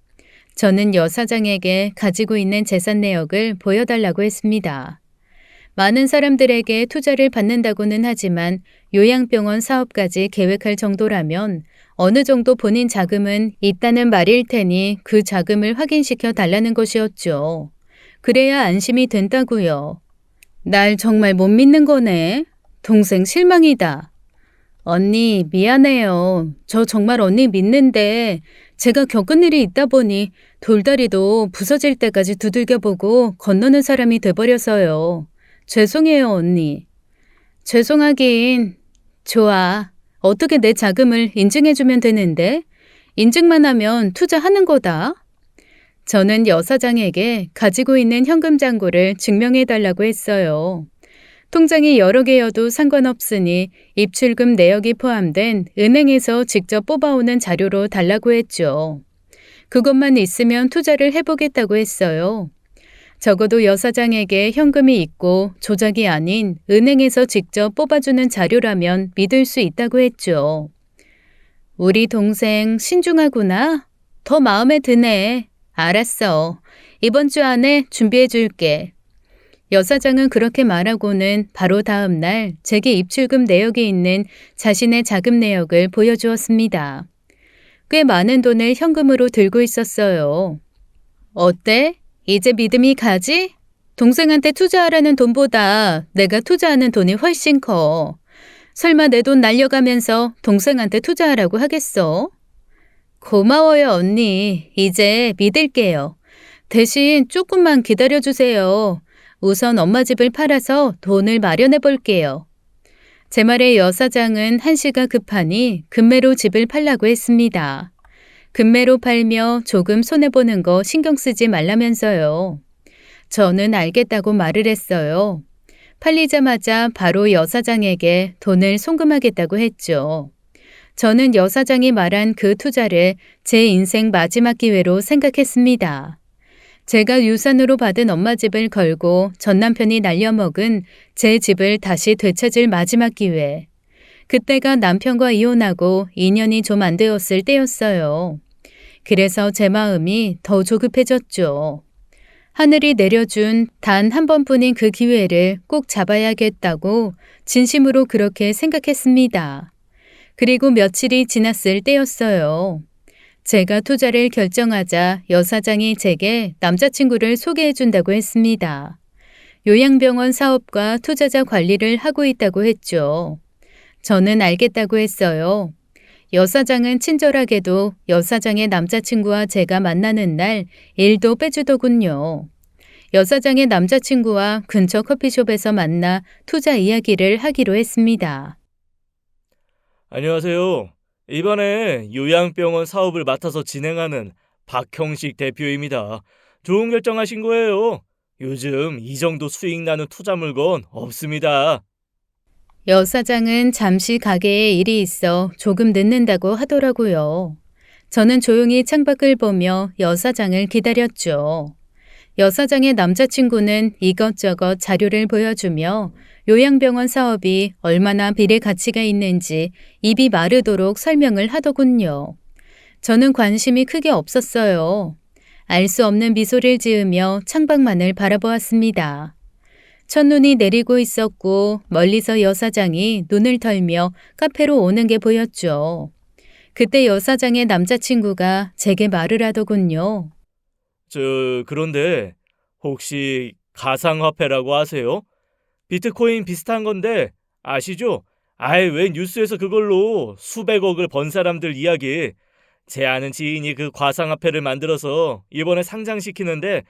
저는 여 사장에게 가지고 있는 재산 내역을 보여달라고 했습니다. 많은 사람들에게 투자를 받는다고는 하지만 요양병원 사업까지 계획할 정도라면 어느 정도 본인 자금은 있다는 말일 테니 그 자금을 확인시켜 달라는 것이었죠. 그래야 안심이 된다고요. 날 정말 못 믿는 거네. 동생 실망이다. 언니 미안해요. 저 정말 언니 믿는데 제가 겪은 일이 있다 보니 돌다리도 부서질 때까지 두들겨보고 건너는 사람이 돼버려서요. 죄송해요 언니. 죄송하긴. 좋아. 어떻게 내 자금을 인증해주면 되는데? 인증만 하면 투자하는 거다. 저는 여 사장에게 가지고 있는 현금 잔고를 증명해달라고 했어요. 통장이 여러 개여도 상관없으니 입출금 내역이 포함된 은행에서 직접 뽑아오는 자료로 달라고 했죠. 그것만 있으면 투자를 해보겠다고 했어요. 적어도 여 사장에게 현금이 있고 조작이 아닌 은행에서 직접 뽑아주는 자료라면 믿을 수 있다고 했죠. 우리 동생 신중하구나. 더 마음에 드네. 알았어. 이번 주 안에 준비해 줄게. 여 사장은 그렇게 말하고는 바로 다음 날 제게 입출금 내역이 있는 자신의 자금 내역을 보여주었습니다. 꽤 많은 돈을 현금으로 들고 있었어요. 어때? 이제 믿음이 가지? 동생한테 투자하라는 돈보다 내가 투자하는 돈이 훨씬 커. 설마 내 돈 날려가면서 동생한테 투자하라고 하겠어? 고마워요, 언니. 이제 믿을게요. 대신 조금만 기다려주세요. 우선 엄마 집을 팔아서 돈을 마련해 볼게요. 제 말에 여 사장은 한시가 급하니 금매로 집을 팔라고 했습니다. 금매로 팔며 조금 손해보는 거 신경 쓰지 말라면서요. 저는 알겠다고 말을 했어요. 팔리자마자 바로 여사장에게 돈을 송금하겠다고 했죠. 저는 여사장이 말한 그 투자를 제 인생 마지막 기회로 생각했습니다. 제가 유산으로 받은 엄마 집을 걸고 전 남편이 날려먹은 제 집을 다시 되찾을 마지막 기회. 그때가 남편과 이혼하고 2년이 좀 안 되었을 때였어요. 그래서 제 마음이 더 조급해졌죠. 하늘이 내려준 단 한 번뿐인 그 기회를 꼭 잡아야겠다고 진심으로 그렇게 생각했습니다. 그리고 며칠이 지났을 때였어요. 제가 투자를 결정하자 여사장이 제게 남자친구를 소개해준다고 했습니다. 요양병원 사업과 투자자 관리를 하고 있다고 했죠. 저는 알겠다고 했어요. 여사장은 친절하게도 여사장의 남자친구와 제가 만나는 날 일도 빼주더군요. 여사장의 남자친구와 근처 커피숍에서 만나 투자 이야기를 하기로 했습니다. 안녕하세요. 이번에 요양병원 사업을 맡아서 진행하는 박형식 대표입니다. 좋은 결정하신 거예요. 요즘 이 정도 수익 나는 투자 물건 없습니다. 여사장은 잠시 가게에 일이 있어 조금 늦는다고 하더라고요. 저는 조용히 창밖을 보며 여사장을 기다렸죠. 여사장의 남자친구는 이것저것 자료를 보여주며 요양병원 사업이 얼마나 비례 가치가 있는지 입이 마르도록 설명을 하더군요. 저는 관심이 크게 없었어요. 알 수 없는 미소를 지으며 창밖만을 바라보았습니다. 첫눈이 내리고 있었고 멀리서 여사장이 눈을 털며 카페로 오는 게 보였죠. 그때 여사장의 남자친구가 제게 말을 하더군요. 그런데 혹시 가상화폐라고 아세요? 비트코인 비슷한 건데 아시죠? 아이, 왜 뉴스에서 그걸로 수백억을 번 사람들 이야기. 제 아는 지인이 그 가상화폐를 만들어서 이번에 상장시키는데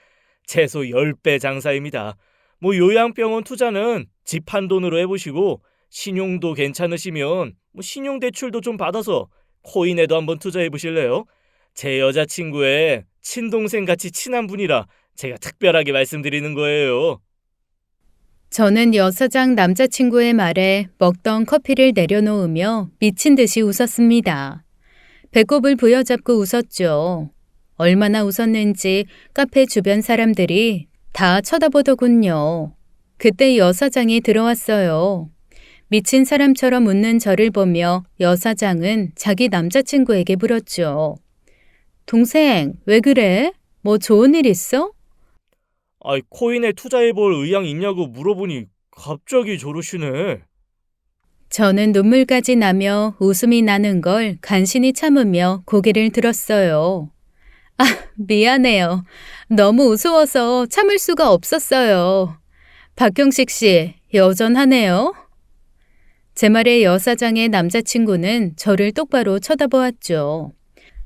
최소 10배 장사입니다. 뭐 요양병원 투자는 집 한 돈으로 해보시고 신용도 괜찮으시면 신용대출도 좀 받아서 코인에도 한번 투자해보실래요? 제 여자친구의 친동생 같이 친한 분이라 제가 특별하게 말씀드리는 거예요. 저는 여사장 남자친구의 말에 먹던 커피를 내려놓으며 미친 듯이 웃었습니다. 배꼽을 부여잡고 웃었죠. 얼마나 웃었는지 카페 주변 사람들이 다 쳐다보더군요. 그때 여사장이 들어왔어요. 미친 사람처럼 웃는 저를 보며 여사장은 자기 남자친구에게 물었죠. 동생, 왜 그래? 뭐 좋은 일 있어? 아이, 코인에 투자해볼 의향 있냐고 물어보니 갑자기 저러시네. 저는 눈물까지 나며 웃음이 나는 걸 간신히 참으며 고개를 들었어요. 아, 미안해요. 너무 우스워서 참을 수가 없었어요. 박형식 씨, 여전하네요. 제 말에 여사장의 남자친구는 저를 똑바로 쳐다보았죠.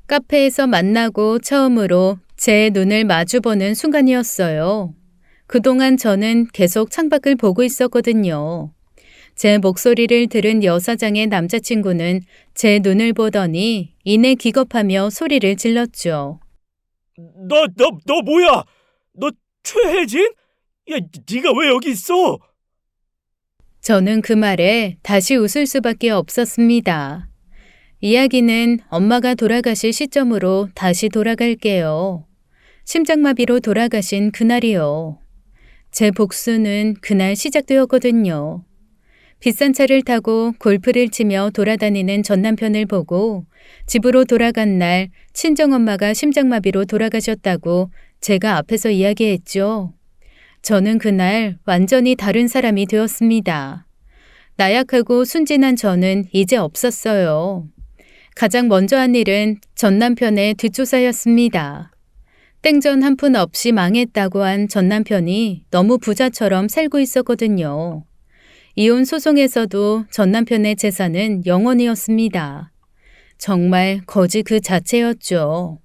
카페에서 만나고 처음으로 제 눈을 마주보는 순간이었어요. 그동안 저는 계속 창밖을 보고 있었거든요. 제 목소리를 들은 여사장의 남자친구는 제 눈을 보더니 이내 기겁하며 소리를 질렀죠. 너 뭐야? 너 최혜진? 야, 네가 왜 여기 있어? 저는 그 말에 다시 웃을 수밖에 없었습니다. 이야기는 엄마가 돌아가실 시점으로 다시 돌아갈게요. 심장마비로 돌아가신 그날이요. 제 복수는 그날 시작되었거든요. 비싼 차를 타고 골프를 치며 돌아다니는 전 남편을 보고 집으로 돌아간 날 친정엄마가 심장마비로 돌아가셨다고 제가 앞에서 이야기했죠. 저는 그날 완전히 다른 사람이 되었습니다. 나약하고 순진한 저는 이제 없었어요. 가장 먼저 한 일은 전 남편의 뒷조사였습니다. 땡전 한 푼 없이 망했다고 한 전 남편이 너무 부자처럼 살고 있었거든요. 이혼 소송에서도 전 남편의 재산은 0원이었습니다. 정말 거지 그 자체였죠.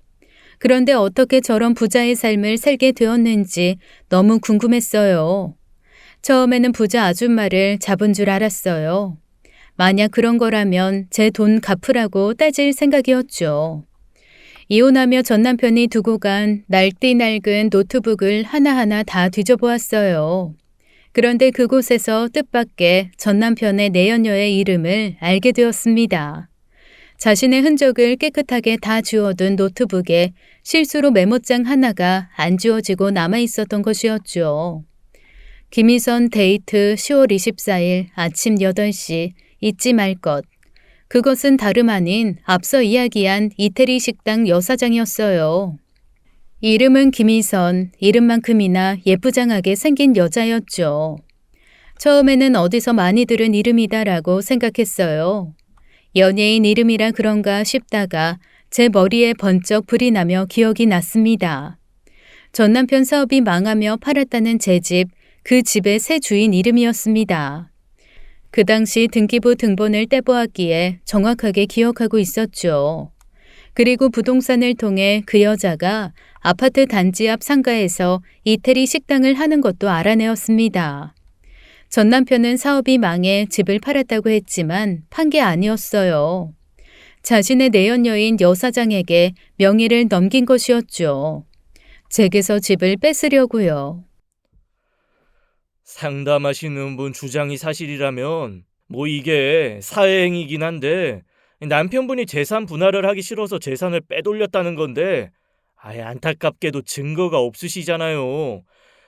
그런데 어떻게 저런 부자의 삶을 살게 되었는지 너무 궁금했어요. 처음에는 부자 아줌마를 잡은 줄 알았어요. 만약 그런 거라면 제 돈 갚으라고 따질 생각이었죠. 이혼하며 전 남편이 두고 간 낡디 낡은 노트북을 하나하나 다 뒤져보았어요. 그런데 그곳에서 뜻밖의 전 남편의 내연녀의 이름을 알게 되었습니다. 자신의 흔적을 깨끗하게 다 지워둔 노트북에 실수로 메모장 하나가 안 지워지고 남아있었던 것이었죠. 김희선 데이트 10월 24일 아침 8시 잊지 말 것. 그것은 다름 아닌 앞서 이야기한 이태리 식당 여사장이었어요. 이름은 김희선, 이름만큼이나 예쁘장하게 생긴 여자였죠. 처음에는 어디서 많이 들은 이름이다라고 생각했어요. 연예인 이름이라 그런가 싶다가 제 머리에 번쩍 불이 나며 기억이 났습니다. 전 남편 사업이 망하며 팔았다는 제 집, 그 집의 새 주인 이름이었습니다. 그 당시 등기부 등본을 떼보았기에 정확하게 기억하고 있었죠. 그리고 부동산을 통해 그 여자가 아파트 단지 앞 상가에서 이태리 식당을 하는 것도 알아내었습니다. 전 남편은 사업이 망해 집을 팔았다고 했지만 판 게 아니었어요. 자신의 내연녀인 여사장에게 명의를 넘긴 것이었죠. 제게서 집을 뺏으려고요. 상담하시는 분 주장이 사실이라면 이게 사회행위긴 한데 남편분이 재산 분할을 하기 싫어서 재산을 빼돌렸다는 건데 안타깝게도 증거가 없으시잖아요.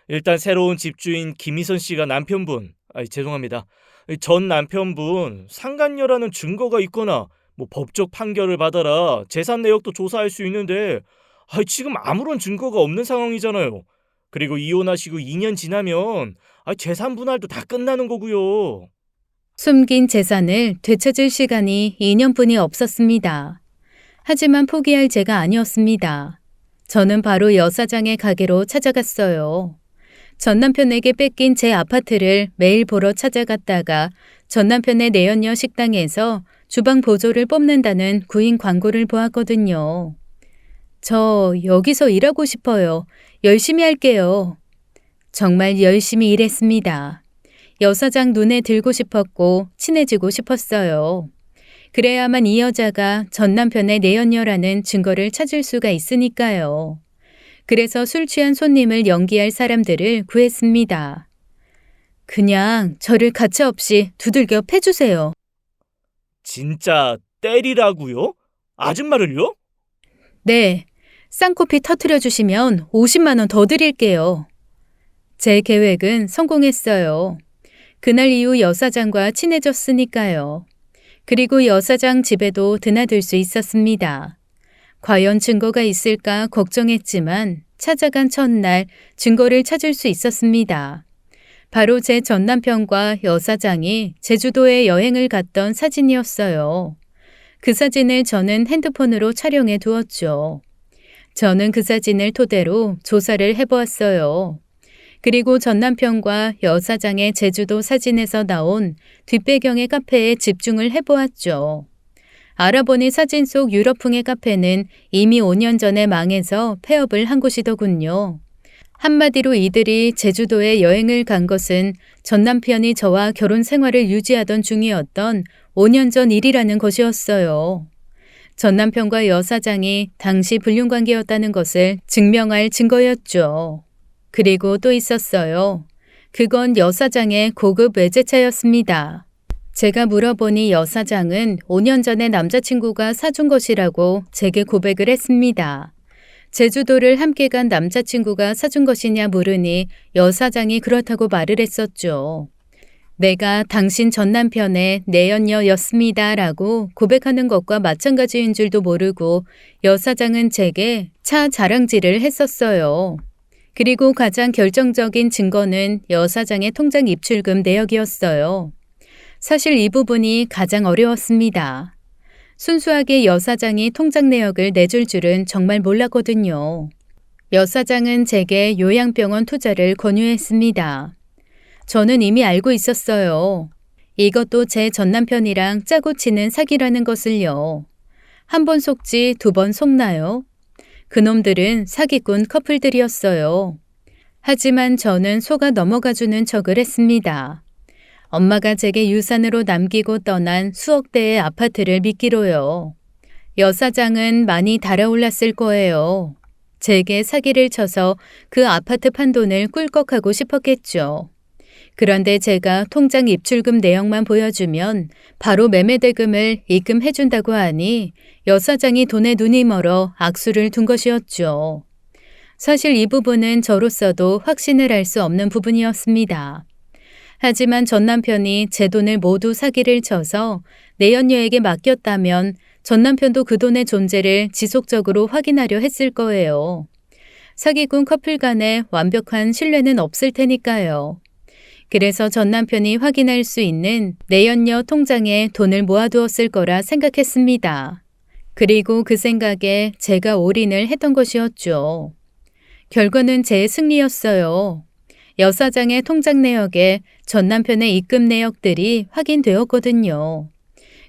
일단 새로운 집주인 김희선 씨가 남편분, 죄송합니다. 전 남편분 상간녀라는 증거가 있거나 법적 판결을 받아라 재산 내역도 조사할 수 있는데 지금 아무런 증거가 없는 상황이잖아요. 그리고 이혼하시고 2년 지나면 재산 분할도 다 끝나는 거고요. 숨긴 재산을 되찾을 시간이 2년뿐이 없었습니다. 하지만 포기할 제가 아니었습니다. 저는 바로 여사장의 가게로 찾아갔어요. 전 남편에게 뺏긴 제 아파트를 매일 보러 찾아갔다가 전 남편의 내연녀 식당에서 주방 보조를 뽑는다는 구인 광고를 보았거든요. 저 여기서 일하고 싶어요. 열심히 할게요. 정말 열심히 일했습니다. 여사장 눈에 들고 싶었고 친해지고 싶었어요. 그래야만 이 여자가 전 남편의 내연녀라는 증거를 찾을 수가 있으니까요. 그래서 술 취한 손님을 연기할 사람들을 구했습니다. 그냥 저를 가차없이 두들겨 패주세요. 진짜 때리라고요? 아줌마를요? 네, 쌍코피 터트려 주시면 50만 원 더 드릴게요. 제 계획은 성공했어요. 그날 이후 여사장과 친해졌으니까요. 그리고 여사장 집에도 드나들 수 있었습니다. 과연 증거가 있을까 걱정했지만 찾아간 첫날 증거를 찾을 수 있었습니다. 바로 제 전 남편과 여사장이 제주도에 여행을 갔던 사진이었어요. 그 사진을 저는 핸드폰으로 촬영해 두었죠. 저는 그 사진을 토대로 조사를 해보았어요. 그리고 전 남편과 여사장의 제주도 사진에서 나온 뒷배경의 카페에 집중을 해보았죠. 알아보니 사진 속 유럽풍의 카페는 이미 5년 전에 망해서 폐업을 한 곳이더군요. 한마디로 이들이 제주도에 여행을 간 것은 전 남편이 저와 결혼 생활을 유지하던 중이었던 5년 전 일이라는 것이었어요. 전 남편과 여사장이 당시 불륜관계였다는 것을 증명할 증거였죠. 그리고 또 있었어요. 그건 여사장의 고급 외제차였습니다. 제가 물어보니 여사장은 5년 전에 남자친구가 사준 것이라고 제게 고백을 했습니다. 제주도를 함께 간 남자친구가 사준 것이냐 물으니 여사장이 그렇다고 말을 했었죠. 내가 당신 전 남편의 내연녀였습니다 라고 고백하는 것과 마찬가지인 줄도 모르고 여사장은 제게 차 자랑질을 했었어요. 그리고 가장 결정적인 증거는 여사장의 통장 입출금 내역이었어요. 사실 이 부분이 가장 어려웠습니다. 순수하게 여사장이 통장 내역을 내줄 줄은 정말 몰랐거든요. 여사장은 제게 요양병원 투자를 권유했습니다. 저는 이미 알고 있었어요. 이것도 제 전남편이랑 짜고 치는 사기라는 것을요. 한 번 속지 2번 속나요? 그놈들은 사기꾼 커플들이었어요. 하지만 저는 속아 넘어가주는 척을 했습니다. 엄마가 제게 유산으로 남기고 떠난 수억대의 아파트를 믿기로요. 여사장은 많이 달아올랐을 거예요. 제게 사기를 쳐서 그 아파트 판돈을 꿀꺽하고 싶었겠죠. 그런데 제가 통장 입출금 내역만 보여주면 바로 매매대금을 입금해준다고 하니 여사장이 돈에 눈이 멀어 악수를 둔 것이었죠. 사실 이 부분은 저로서도 확신을 할 수 없는 부분이었습니다. 하지만 전 남편이 제 돈을 모두 사기를 쳐서 내연녀에게 맡겼다면 전 남편도 그 돈의 존재를 지속적으로 확인하려 했을 거예요. 사기꾼 커플 간에 완벽한 신뢰는 없을 테니까요. 그래서 전 남편이 확인할 수 있는 내연녀 통장에 돈을 모아두었을 거라 생각했습니다. 그리고 그 생각에 제가 올인을 했던 것이었죠. 결과는 제 승리였어요. 여사장의 통장 내역에 전 남편의 입금 내역들이 확인되었거든요.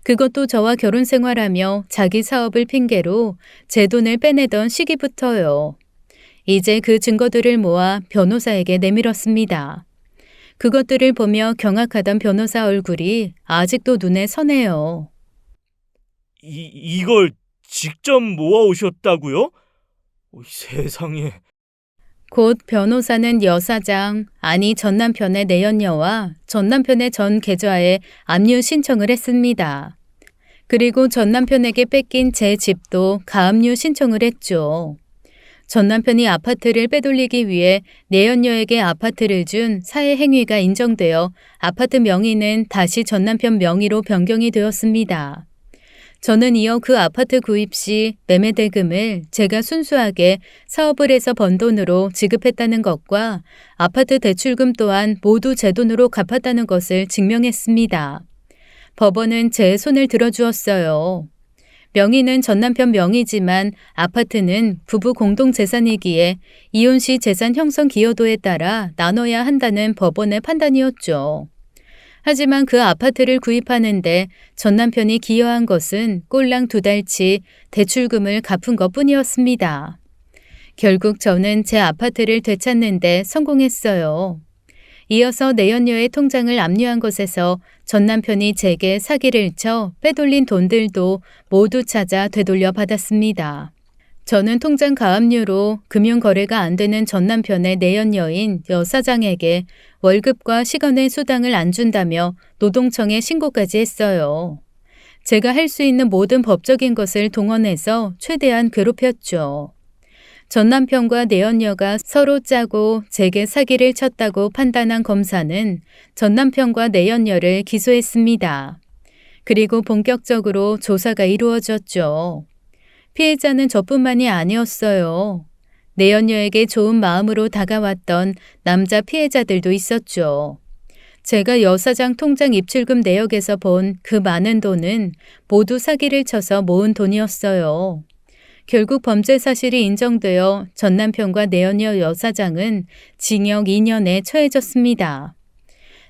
그것도 저와 결혼 생활하며 자기 사업을 핑계로 제 돈을 빼내던 시기부터요. 이제 그 증거들을 모아 변호사에게 내밀었습니다. 그것들을 보며 경악하던 변호사 얼굴이 아직도 눈에 선해요. 이걸 직접 모아오셨다고요? 세상에. 곧 변호사는 여사장, 아니 전 남편의 내연녀와 전 남편의 전 계좌에 압류 신청을 했습니다. 그리고 전 남편에게 뺏긴 제 집도 가압류 신청을 했죠. 전 남편이 아파트를 빼돌리기 위해 내연녀에게 아파트를 준 사회 행위가 인정되어 아파트 명의는 다시 전 남편 명의로 변경이 되었습니다. 저는 이어 그 아파트 구입 시 매매 대금을 제가 순수하게 사업을 해서 번 돈으로 지급했다는 것과 아파트 대출금 또한 모두 제 돈으로 갚았다는 것을 증명했습니다. 법원은 제 손을 들어주었어요. 명의는 전 남편 명의지만 아파트는 부부 공동 재산이기에 이혼 시 재산 형성 기여도에 따라 나눠야 한다는 법원의 판단이었죠. 하지만 그 아파트를 구입하는데 전 남편이 기여한 것은 꼴랑 2달치 대출금을 갚은 것뿐이었습니다. 결국 저는 제 아파트를 되찾는 데 성공했어요. 이어서 내연녀의 통장을 압류한 것에서 전 남편이 제게 사기를 쳐 빼돌린 돈들도 모두 찾아 되돌려 받았습니다. 저는 통장 가압류로 금융거래가 안 되는 전 남편의 내연녀인 여사장에게 월급과 시간의 수당을 안 준다며 노동청에 신고까지 했어요. 제가 할 수 있는 모든 법적인 것을 동원해서 최대한 괴롭혔죠. 전 남편과 내연녀가 서로 짜고 제게 사기를 쳤다고 판단한 검사는 전 남편과 내연녀를 기소했습니다. 그리고 본격적으로 조사가 이루어졌죠. 피해자는 저뿐만이 아니었어요. 내연녀에게 좋은 마음으로 다가왔던 남자 피해자들도 있었죠. 제가 여사장 통장 입출금 내역에서 본 그 많은 돈은 모두 사기를 쳐서 모은 돈이었어요. 결국 범죄 사실이 인정되어 전 남편과 내연녀 여사장은 징역 2년에 처해졌습니다.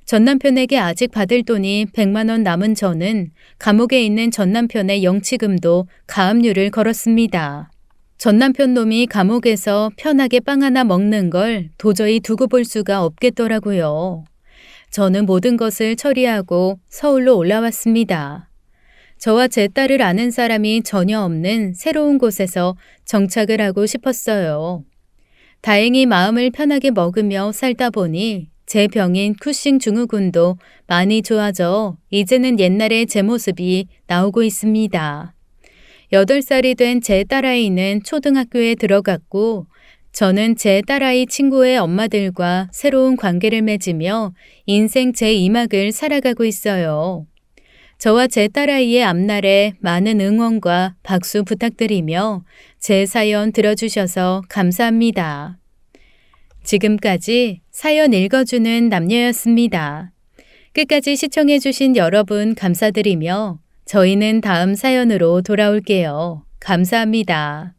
전 남편에게 아직 받을 돈이 100만 원 남은 저는 감옥에 있는 전 남편의 영치금도 가압류를 걸었습니다. 전 남편 놈이 감옥에서 편하게 빵 하나 먹는 걸 도저히 두고 볼 수가 없겠더라고요. 저는 모든 것을 처리하고 서울로 올라왔습니다. 저와 제 딸을 아는 사람이 전혀 없는 새로운 곳에서 정착을 하고 싶었어요. 다행히 마음을 편하게 먹으며 살다 보니 제 병인 쿠싱 증후군도 많이 좋아져 이제는 옛날의 제 모습이 나오고 있습니다. 8살이 된 제 딸아이는 초등학교에 들어갔고 저는 제 딸아이 친구의 엄마들과 새로운 관계를 맺으며 인생 제2막을 살아가고 있어요. 저와 제 딸아이의 앞날에 많은 응원과 박수 부탁드리며 제 사연 들어주셔서 감사합니다. 지금까지 사연 읽어주는 남녀였습니다. 끝까지 시청해주신 여러분 감사드리며 저희는 다음 사연으로 돌아올게요. 감사합니다.